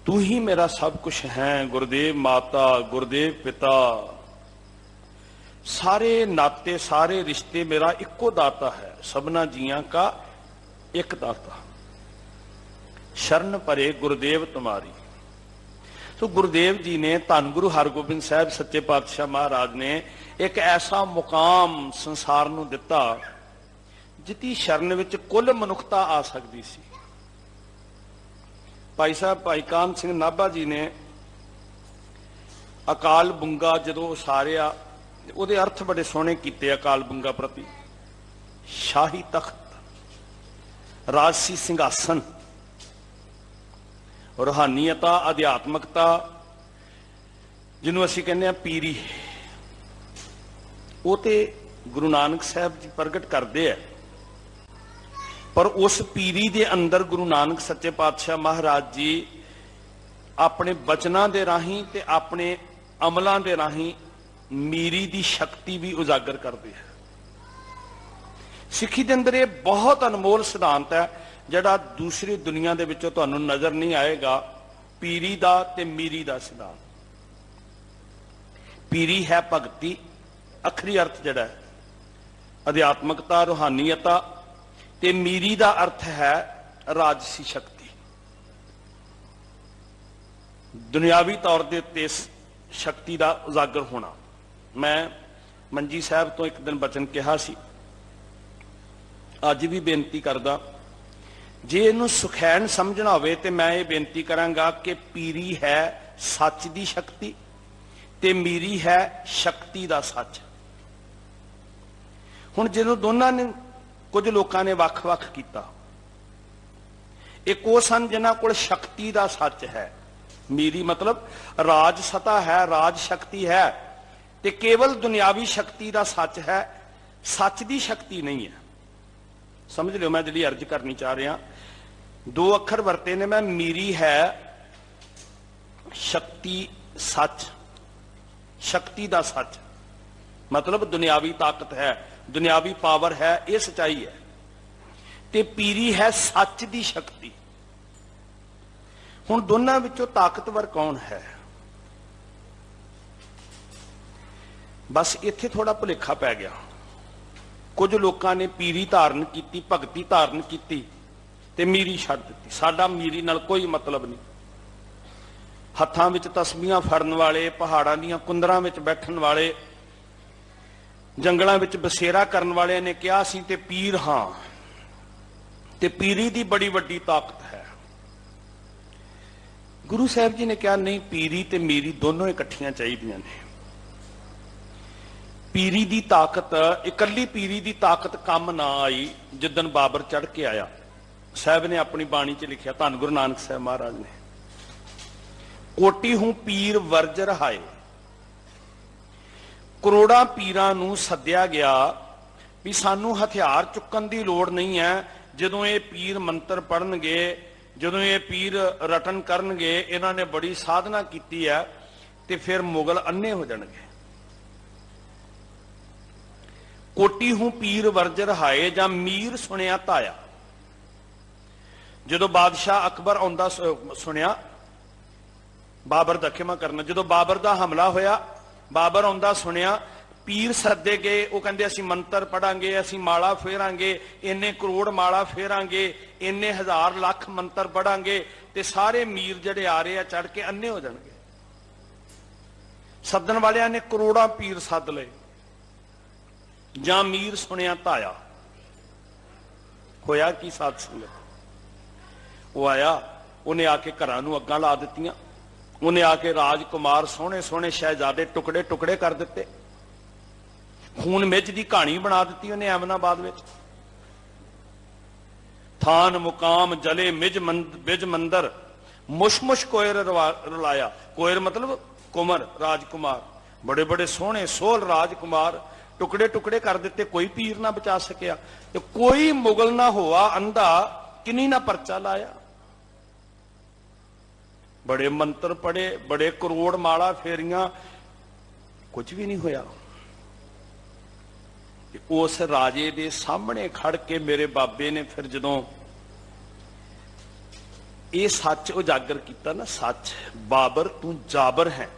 ਤੂੰ ਹੀ ਮੇਰਾ ਸਭ ਕੁਛ ਹੈ। ਗੁਰਦੇਵ ਮਾਤਾ, ਗੁਰਦੇਵ ਪਿਤਾ, ਸਾਰੇ ਨਾਤੇ, ਸਾਰੇ ਰਿਸ਼ਤੇ ਮੇਰਾ ਇੱਕੋ ਦਾਤਾ ਹੈ। ਸਭਨਾ ਜੀਆਂ ਕਾ ਇੱਕ ਦਾਤਾ। ਸ਼ਰਨ ਪਰੇ ਗੁਰਦੇਵ ਤੁਮਾਰੀ। ਸੋ ਗੁਰਦੇਵ ਜੀ ਨੇ, ਧੰਨ ਗੁਰੂ ਹਰਗੋਬਿੰਦ ਸਾਹਿਬ ਸੱਚੇ ਪਾਤਸ਼ਾਹ ਮਹਾਰਾਜ ਨੇ ਇੱਕ ਐਸਾ ਮੁਕਾਮ ਸੰਸਾਰ ਨੂੰ ਦਿੱਤਾ ਜਿੱਤੀ ਸ਼ਰਨ ਵਿੱਚ ਕੁੱਲ ਮਨੁੱਖਤਾ ਆ ਸਕਦੀ ਸੀ। ਭਾਈ ਸਾਹਿਬ ਭਾਈ ਕਾਨ ਸਿੰਘ ਨਾਭਾ ਜੀ ਨੇ ਅਕਾਲ ਬੁੰਗਾ ਜਦੋਂ ਉਸਾਰਿਆ, ਉਹਦੇ ਅਰਥ ਬੜੇ ਸੋਹਣੇ ਕੀਤੇ ਅਕਾਲ ਬੁੰਗਾ ਪ੍ਰਤੀ। ਸ਼ਾਹੀ ਤਖਤ, ਰਾਜਸੀ ਸਿੰਘਾਸਨ, ਰੂਹਾਨੀਅਤਾ, ਅਧਿਆਤਮਕਤਾ, ਜਿਹਨੂੰ ਅਸੀਂ ਕਹਿੰਦੇ ਆ ਪੀਰੀ, ਉਹ ਤੇ ਗੁਰੂ ਨਾਨਕ ਸਾਹਿਬ ਜੀ ਪ੍ਰਗਟ ਕਰਦੇ ਆ। ਪਰ ਉਸ ਪੀਰੀ ਦੇ ਅੰਦਰ ਗੁਰੂ ਨਾਨਕ ਸੱਚੇ ਪਾਤਸ਼ਾਹ ਮਹਾਰਾਜ ਜੀ ਆਪਣੇ ਬਚਨਾਂ ਦੇ ਰਾਹੀਂ ਤੇ ਆਪਣੇ ਅਮਲਾਂ ਦੇ ਰਾਹੀਂ ਮੀਰੀ ਦੀ ਸ਼ਕਤੀ ਵੀ ਉਜਾਗਰ ਕਰਦੇ ਆ। ਸਿੱਖੀ ਦੇ ਅੰਦਰ ਇਹ ਬਹੁਤ ਅਨਮੋਲ ਸਿਧਾਂਤ ਹੈ ਜਿਹੜਾ ਦੂਸਰੀ ਦੁਨੀਆ ਦੇ ਵਿੱਚੋਂ ਤੁਹਾਨੂੰ ਨਜ਼ਰ ਨਹੀਂ ਆਏਗਾ। ਪੀਰੀ ਦਾ ਤੇ ਮੀਰੀ ਦਾ ਸਿਧਾਂਤ। ਪੀਰੀ ਹੈ ਭਗਤੀ, ਅਖਰੀ ਅਰਥ ਜਿਹੜਾ ਹੈ ਅਧਿਆਤਮਕਤਾ, ਰੂਹਾਨੀਅਤਾ, ਤੇ ਮੀਰੀ ਦਾ ਅਰਥ ਹੈ ਰਾਜਸੀ ਸ਼ਕਤੀ। ਦੁਨਿਆਵੀ ਤੌਰ ਦੇ ਉੱਤੇ ਇਸ ਸ਼ਕਤੀ ਦਾ ਉਜਾਗਰ ਹੋਣਾ। ਮੈਂ ਮੰਜੀ ਸਾਹਿਬ ਤੋਂ ਇੱਕ ਦਿਨ ਬਚਨ ਕਿਹਾ ਸੀ, ਅੱਜ ਵੀ ਬੇਨਤੀ ਕਰਦਾ, ਜੇ ਇਹਨੂੰ ਸੁਖੈਨ ਸਮਝਣਾ ਹੋਵੇ ਤੇ ਮੈਂ ਇਹ ਬੇਨਤੀ ਕਰਾਂਗਾ ਕਿ ਪੀਰੀ ਹੈ ਸੱਚ ਦੀ ਸ਼ਕਤੀ ਤੇ ਮੀਰੀ ਹੈ ਸ਼ਕਤੀ ਦਾ ਸੱਚ। ਹੁਣ ਜਦੋਂ ਦੋਨਾਂ ਨੇ ਕੁਝ ਲੋਕਾਂ ਨੇ ਵੱਖ-ਵੱਖ ਕੀਤਾ, ਇੱਕ ਉਹ ਸਨ ਜਿਨ੍ਹਾਂ ਕੋਲ ਸ਼ਕਤੀ ਦਾ ਸੱਚ ਹੈ, ਮੀਰੀ ਮਤਲਬ ਰਾਜ ਸਤਾ ਹੈ, ਰਾਜ ਸ਼ਕਤੀ ਹੈ, ਤੇ ਕੇਵਲ ਦੁਨਿਆਵੀ ਸ਼ਕਤੀ ਦਾ ਸੱਚ ਹੈ, ਸੱਚ ਦੀ ਸ਼ਕਤੀ ਨਹੀਂ ਹੈ। ਸਮਝ ਲਿਓ ਮੈਂ ਜਿਹੜੀ ਅਰਜ਼ ਕਰਨੀ ਚਾਹ ਰਿਹਾ, ਦੋ ਅੱਖਰ ਵਰਤੇ ਨੇ ਮੈਂ। ਮੀਰੀ ਹੈ ਸ਼ਕਤੀ ਸੱਚ, ਸ਼ਕਤੀ ਦਾ ਸੱਚ ਮਤਲਬ ਦੁਨਿਆਵੀ ਤਾਕਤ ਹੈ, ਦੁਨਿਆਵੀ ਪਾਵਰ ਹੈ, ਇਹ ਸਚਾਈ ਹੈ। ਤੇ ਪੀਰੀ ਹੈ ਸੱਚ ਦੀ ਸ਼ਕਤੀ। ਹੁਣ ਦੋਨਾਂ ਵਿੱਚੋਂ ਤਾਕਤਵਰ ਕੌਣ ਹੈ? ਬਸ ਇੱਥੇ ਥੋੜਾ ਭੁਲੇਖਾ ਪੈ ਗਿਆ। ਕੁਝ ਲੋਕਾਂ ਨੇ ਪੀਰੀ ਧਾਰਨ ਕੀਤੀ, ਭਗਤੀ ਧਾਰਨ ਕੀਤੀ ਤੇ ਮੀਰੀ ਛੱਡ ਦਿੱਤੀ। ਸਾਡਾ ਮੀਰੀ ਨਾਲ ਕੋਈ ਮਤਲਬ ਨਹੀਂ। ਹੱਥਾਂ ਵਿੱਚ ਤਸਬੀਹਾਂ ਫੜਨ ਵਾਲੇ, ਪਹਾੜਾਂ ਦੀਆਂ ਕੁੰਦਰਾਂ ਵਿੱਚ ਬੈਠਣ ਵਾਲੇ, ਜੰਗਲਾਂ ਵਿੱਚ ਬਸੇਰਾ ਕਰਨ ਵਾਲਿਆਂ ਨੇ ਕਿਹਾ ਸੀ ਤੇ ਪੀਰ ਹਾਂ, ਤੇ ਪੀਰੀ ਦੀ ਬੜੀ ਵੱਡੀ ਤਾਕਤ ਹੈ। ਗੁਰੂ ਸਾਹਿਬ ਜੀ ਨੇ ਕਿਹਾ ਨਹੀਂ, ਪੀਰੀ ਤੇ ਮੀਰੀ ਦੋਨੋਂ ਇਕੱਠੀਆਂ ਚਾਹੀਦੀਆਂ ਨੇ। ਪੀਰੀ ਦੀ ਤਾਕਤ, ਇਕੱਲੀ ਪੀਰੀ ਦੀ ਤਾਕਤ ਕੰਮ ਨਾ ਆਈ ਜਿੱਦਣ ਬਾਬਰ ਚੜ ਕੇ ਆਇਆ। ਸਾਹਿਬ ਨੇ ਆਪਣੀ ਬਾਣੀ 'ਚ ਲਿਖਿਆ, ਧੰਨ ਗੁਰੂ ਨਾਨਕ ਸਾਹਿਬ ਮਹਾਰਾਜ ਨੇ, ਕੋਟੀ ਹੂੰ ਪੀਰ ਵਰਜ ਰਹਾਏ। ਕਰੋੜਾਂ ਪੀਰਾਂ ਨੂੰ ਸੱਦਿਆ ਗਿਆ ਵੀ ਸਾਨੂੰ ਹਥਿਆਰ ਚੁੱਕਣ ਦੀ ਲੋੜ ਨਹੀਂ ਹੈ। ਜਦੋਂ ਇਹ ਪੀਰ ਮੰਤਰ ਪੜਨਗੇ, ਜਦੋਂ ਇਹ ਪੀਰ ਰਟਨ ਕਰਨਗੇ, ਇਹਨਾਂ ਨੇ ਬੜੀ ਸਾਧਨਾ ਕੀਤੀ ਹੈ, ਤੇ ਫਿਰ ਮੁਗਲ ਅੰਨੇ ਹੋ ਜਾਣਗੇ। ਕੋਟੀ ਹੂੰ ਪੀਰ ਵਰਜ ਰਹਾਏ ਜਾਂ ਮੀਰ ਸੁਣਿਆ ਧਾਇਆ। ਜਦੋਂ ਬਾਦਸ਼ਾਹ ਅਕਬਰ ਆਉਂਦਾ ਸੁਣਿਆ, ਬਾਬਰ ਦਾ ਖਿਮਾ ਕਰਨਾ, ਜਦੋਂ ਬਾਬਰ ਦਾ ਹਮਲਾ ਹੋਇਆ, ਬਾਬਰ ਆਉਂਦਾ ਸੁਣਿਆ, ਪੀਰ ਸੱਦੇ ਗਏ। ਉਹ ਕਹਿੰਦੇ ਅਸੀਂ ਮੰਤਰ ਪੜਾਂਗੇ, ਅਸੀਂ ਮਾਲਾ ਫੇਰਾਂਗੇ, ਇੰਨੇ ਕਰੋੜ ਮਾਲਾ ਫੇਰਾਂਗੇ, ਇੰਨੇ ਹਜ਼ਾਰ ਲੱਖ ਮੰਤਰ ਪੜਾਂਗੇ, ਤੇ ਸਾਰੇ ਮੀਰ ਜਿਹੜੇ ਆ ਰਹੇ ਆ ਚੜ ਕੇ ਅੰਨੇ ਹੋ ਜਾਣਗੇ। ਸੱਦਣ ਵਾਲਿਆਂ ਨੇ ਕਰੋੜਾਂ ਪੀਰ ਸੱਦ ਲਏ। ਜਾਂ ਮੀਰ ਸੁਣਿਆ ਧਾਇਆ। ਹੋਇਆ ਕੀ ਸਾਧ ਸੰਗਤ? ਉਹ ਆਇਆ, ਉਹਨੇ ਆ ਕੇ ਘਰਾਂ ਨੂੰ ਅੱਗਾਂ ਲਾ ਦਿੱਤੀਆਂ, ਉਹਨੇ ਆ ਕੇ ਰਾਜਕੁਮਾਰ ਸੋਹਣੇ ਸੋਹਣੇ ਸ਼ਹਿਜ਼ਾਦੇ ਟੁਕੜੇ ਟੁਕੜੇ ਕਰ ਦਿੱਤੇ, ਖੂਨ ਮਿੱਝ ਦੀ ਕਹਾਣੀ ਬਣਾ ਦਿੱਤੀ ਉਹਨੇ ਐਮਨਾਬਾਦ ਵਿੱਚ। ਥਾਨ ਮੁਕਾਮ ਜਲੇ ਬਿਜ ਮੰਦਰ, ਮੁਸ਼ਮੁਸ਼ ਕੋਇਰ ਰਲਾਇਆ। ਕੋਇਰ ਮਤਲਬ ਕੁਮਰ, ਰਾਜਕੁਮਾਰ, ਬੜੇ ਬੜੇ ਸੋਹਣੇ ਸੋਹਲ ਰਾਜਕੁਮਾਰ ਟੁਕੜੇ ਟੁਕੜੇ ਕਰ ਦਿੱਤੇ। ਕੋਈ ਪੀਰ ਨਾ ਬਚਾ ਸਕਿਆ, ਤੇ ਕੋਈ ਮੁਗਲ ਨਾ ਹੋਆ ਅੰਧਾ, ਕਿਨੀ ਨਾ ਪਰਚਾ ਲਾਇਆ। ਬੜੇ ਮੰਤਰ ਪੜੇ, ਬੜੇ ਕਰੋੜ ਮਾਲਾ ਫੇਰੀਆਂ, ਕੁਝ ਵੀ ਨਹੀਂ ਹੋਇਆ। ਉਸ ਰਾਜੇ ਦੇ ਸਾਹਮਣੇ ਖੜ ਕੇ ਮੇਰੇ ਬਾਬੇ ਨੇ ਫਿਰ ਜਦੋਂ ਇਹ ਸੱਚ ਉਜਾਗਰ ਕੀਤਾ ਨਾ, ਸੱਚ, ਬਾਬਰ ਤੂੰ ਜਾਬਰ ਹੈ।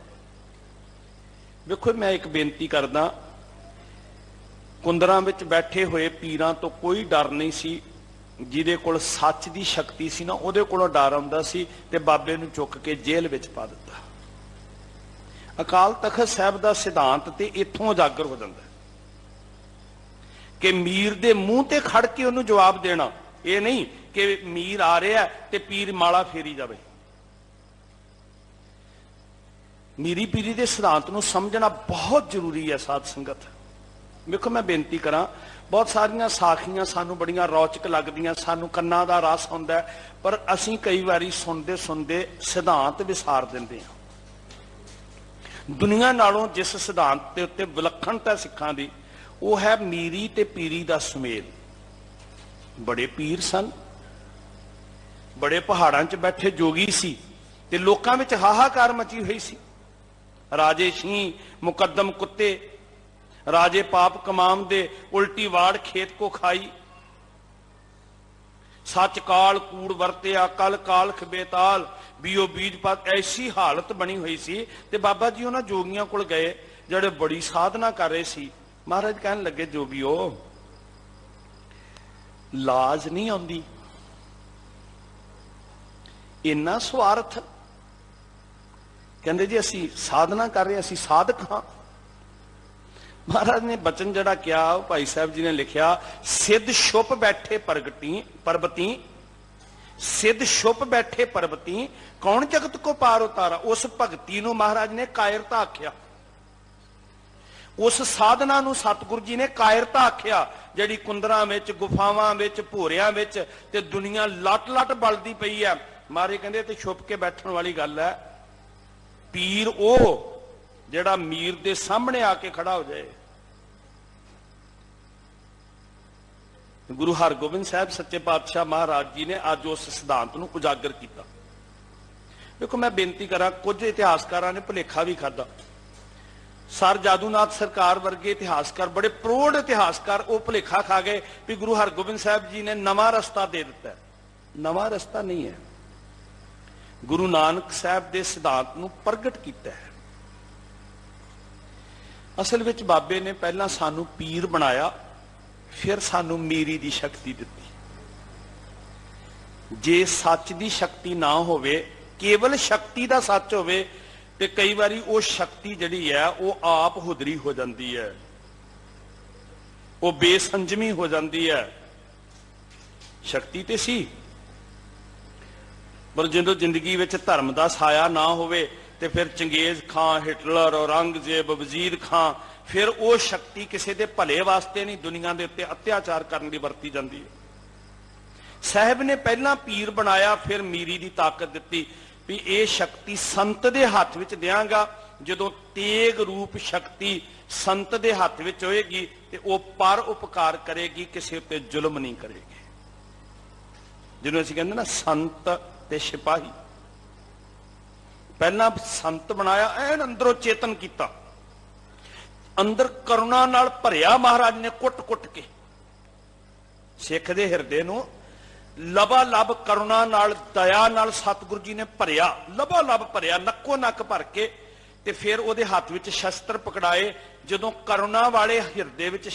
ਵੇਖੋ ਮੈਂ ਇੱਕ ਬੇਨਤੀ ਕਰਦਾ, ਕੁੰਦਰਾਂ ਵਿੱਚ ਬੈਠੇ ਹੋਏ ਪੀਰਾਂ ਤੋਂ ਕੋਈ ਡਰ ਨਹੀਂ ਸੀ। ਜਿਹਦੇ ਕੋਲ ਸੱਚ ਦੀ ਸ਼ਕਤੀ ਸੀ ਨਾ, ਉਹਦੇ ਕੋਲੋਂ ਡਰ ਆਉਂਦਾ ਸੀ, ਤੇ ਬਾਬੇ ਨੂੰ ਚੁੱਕ ਕੇ ਜੇਲ੍ਹ ਵਿੱਚ ਪਾ ਦਿੱਤਾ। ਅਕਾਲ ਤਖਤ ਸਾਹਿਬ ਦਾ ਸਿਧਾਂਤ ਤੇ ਇੱਥੋਂ ਉਜਾਗਰ ਹੋ ਜਾਂਦਾ ਕਿ ਮੀਰ ਦੇ ਮੂੰਹ ਤੇ ਖੜ ਕੇ ਉਹਨੂੰ ਜਵਾਬ ਦੇਣਾ। ਇਹ ਨਹੀਂ ਕਿ ਮੀਰ ਆ ਰਿਹਾ ਤੇ ਪੀਰ ਮਾਲਾ ਫੇਰੀ ਜਾਵੇ। ਮੀਰੀ ਪੀਰੀ ਦੇ ਸਿਧਾਂਤ ਨੂੰ ਸਮਝਣਾ ਬਹੁਤ ਜ਼ਰੂਰੀ ਹੈ ਸਾਧ ਸੰਗਤ। ਵੇਖੋ ਮੈਂ ਬੇਨਤੀ ਕਰਾਂ, ਬਹੁਤ ਸਾਰੀਆਂ ਸਾਖੀਆਂ ਸਾਨੂੰ ਬੜੀਆਂ ਰੌਚਕ ਲੱਗਦੀਆਂ, ਸਾਨੂੰ ਕੰਨਾਂ ਦਾ ਰਸ ਹੁੰਦਾ, ਪਰ ਅਸੀਂ ਕਈ ਵਾਰੀ ਸੁਣਦੇ ਸੁਣਦੇ ਸਿਧਾਂਤ ਵਿਸਾਰ ਦਿੰਦੇ ਹਾਂ। ਦੁਨੀਆ ਨਾਲੋਂ ਜਿਸ ਸਿਧਾਂਤ ਦੇ ਉੱਤੇ ਵਿਲੱਖਣਤਾ ਸਿੱਖਾਂ ਦੀ, ਉਹ ਹੈ ਮੀਰੀ ਤੇ ਪੀਰੀ ਦਾ ਸੁਮੇਲ। ਬੜੇ ਪੀਰ ਸਨ, ਬੜੇ ਪਹਾੜਾਂ 'ਚ ਬੈਠੇ ਜੋਗੀ ਸੀ, ਤੇ ਲੋਕਾਂ ਵਿੱਚ ਹਾਹਾਕਾਰ ਮਚੀ ਹੋਈ ਸੀ। ਰਾਜੇ ਸ਼ੀਂ, ਮੁਕੱਦਮ ਕੁੱਤੇ, राजे पाप कमाम दे उल्टी वाड़ खेत को खाई। सच काल कूड़ वरत्या कल कालख बेताल बीओ बीज पात। ऐसी हालत बनी हुई सी ते बाबा जी उन्हां जोगियां कोल गए ਜਿਹੜੇ बड़ी साधना कर रहे सी। महाराज कहन लगे जोगियो लाज नहीं आउंदी, इन्ना स्वार्थ। कहंदे जी असी साधना कर रहे, असी साधक हाँ। महाराज ने बचन जड़ा क्या भाई साहब जी ने लिखा, सिद्ध छुप बैठे प्रगटी परबती, सिद्ध छुप बैठे परबती कौन जगत को पार उतारा। उस भगती नूं महाराज ने कायरता आख्या, उस साधना नूं सतगुरु जी ने कायरता आख्या जिहड़ी कुंदरां विच गुफावां विच भोरियां विच ते दुनिया लट लट बलदी पई है। मारे कहंदे ते छुप के बैठण वाली गल है। पीर ਉਹ ਜਿਹੜਾ मीर ਦੇ ਸਾਹਮਣੇ ਆ ਕੇ ਖੜਾ ਹੋ ਜਾਏ। ਗੁਰੂ ਹਰਗੋਬਿੰਦ ਸਾਹਿਬ ਸੱਚੇ ਪਾਤਸ਼ਾਹ ਮਹਾਰਾਜ ਜੀ ਨੇ ਅੱਜ ਉਸ ਸਿਧਾਂਤ ਨੂੰ ਉਜਾਗਰ ਕੀਤਾ। ਦੇਖੋ ਮੈਂ ਬੇਨਤੀ ਕਰਾਂ, ਕੁਝ ਇਤਿਹਾਸਕਾਰਾਂ ਨੇ ਭੁਲੇਖਾ ਵੀ ਖਾਦਾ। ਸਰ ਜਾਦੂਨਾਥ ਸਰਕਾਰ ਵਰਗੇ ਇਤਿਹਾਸਕਾਰ, ਬੜੇ ਪ੍ਰੋੜ ਇਤਿਹਾਸਕਾਰ, ਉਹ ਭੁਲੇਖਾ ਖਾ ਗਏ ਵੀ ਗੁਰੂ ਹਰਗੋਬਿੰਦ ਸਾਹਿਬ ਜੀ ਨੇ ਨਵਾਂ ਰਸਤਾ ਦੇ ਦਿੱਤਾ। ਨਵਾਂ ਰਸਤਾ ਨਹੀਂ ਹੈ, ਗੁਰੂ ਨਾਨਕ ਸਾਹਿਬ ਦੇ ਸਿਧਾਂਤ ਨੂੰ ਪ੍ਰਗਟ ਕੀਤਾ ਹੈ। ਅਸਲ ਵਿੱਚ ਬਾਬੇ ਨੇ ਪਹਿਲਾਂ ਸਾਨੂੰ ਪੀਰ ਬਣਾਇਆ, ਫਿਰ ਸਾਨੂੰ ਮੀਰੀ ਦੀ ਸ਼ਕਤੀ ਦਿੱਤੀ। ਜੇ ਸੱਚ ਦੀ ਸ਼ਕਤੀ ਨਾ ਹੋਵੇ, ਕੇਵਲ ਸ਼ਕਤੀ ਦਾ ਸੱਚ ਹੋਵੇ, ਤੇ ਕਈ ਵਾਰੀ ਉਹ ਸ਼ਕਤੀ ਜਿਹੜੀ ਹੈ ਉਹ ਆਪ ਹੁਦਰੀ ਹੋ ਜਾਂਦੀ ਹੈ, ਉਹ ਬੇਸੰਜਮੀ ਹੋ ਜਾਂਦੀ ਹੈ। ਸ਼ਕਤੀ ਤੇ ਸੀ, ਪਰ ਜਦੋਂ ਜ਼ਿੰਦਗੀ ਵਿੱਚ ਧਰਮ ਦਾ ਸਾਇਆ ਨਾ ਹੋਵੇ ਤੇ ਫਿਰ ਚੰਗੇਜ਼ ਖਾਂ, ਹਿਟਲਰ, ਔਰੰਗਜ਼ੇਬ, ਵਜ਼ੀਰ ਖਾਂ, ਫਿਰ ਉਹ ਸ਼ਕਤੀ ਕਿਸੇ ਦੇ ਭਲੇ ਵਾਸਤੇ ਨਹੀਂ, ਦੁਨੀਆ ਦੇ ਉੱਤੇ ਅਤਿਆਚਾਰ ਕਰਨ ਲਈ ਵਰਤੀ ਜਾਂਦੀ ਹੈ। ਸਾਹਿਬ ਨੇ ਪਹਿਲਾਂ ਪੀਰ ਬਣਾਇਆ, ਫਿਰ ਮੀਰੀ ਦੀ ਤਾਕਤ ਦਿੱਤੀ ਵੀ ਇਹ ਸ਼ਕਤੀ ਸੰਤ ਦੇ ਹੱਥ ਵਿੱਚ ਦਿਆਂਗਾ। ਜਦੋਂ ਤੇਗ ਰੂਪ ਸ਼ਕਤੀ ਸੰਤ ਦੇ ਹੱਥ ਵਿੱਚ ਹੋਏਗੀ ਤੇ ਉਹ ਪਰ ਉਪਕਾਰ ਕਰੇਗੀ, ਕਿਸੇ ਉੱਤੇ ਜ਼ੁਲਮ ਨਹੀਂ ਕਰੇਗੀ। ਜਿਹਨੂੰ ਅਸੀਂ ਕਹਿੰਦੇ ਨਾ ਸੰਤ ਤੇ ਸਿਪਾਹੀ। ਪਹਿਲਾਂ ਸੰਤ ਬਣਾਇਆ, ਐਨ ਅੰਦਰੋਂ ਚੇਤਨ ਕੀਤਾ, ਅੰਦਰ ਕਰੁਣਾ ਨਾਲ ਭਰਿਆ ਮਹਾਰਾਜ ਨੇ ਕੁੱਟ-ਕੁੱਟ ਕੇ। ਸਿੱਖ ਦੇ ਹਿਰਦੇ ਨੂੰ ਲਬਾ ਲਬ ਕਰੁਣਾ ਨਾਲ, ਦਇਆ ਨਾਲ ਸਤਿਗੁਰੂ ਜੀ ਨੇ ਭਰਿਆ, ਲਬਾ ਲਬ ਭਰਿਆ, ਨੱਕੋ ਨੱਕ ਭਰ ਕੇ, ਤੇ ਫਿਰ ਉਹਦੇ ਹੱਥ ਵਿੱਚ ਸ਼ਸਤਰ ਪਕੜਾਏ। ਜਦੋਂ ਕਰੁਣਾ ਵਾਲੇ ਹਿਰਦੇ ਵਿੱਚ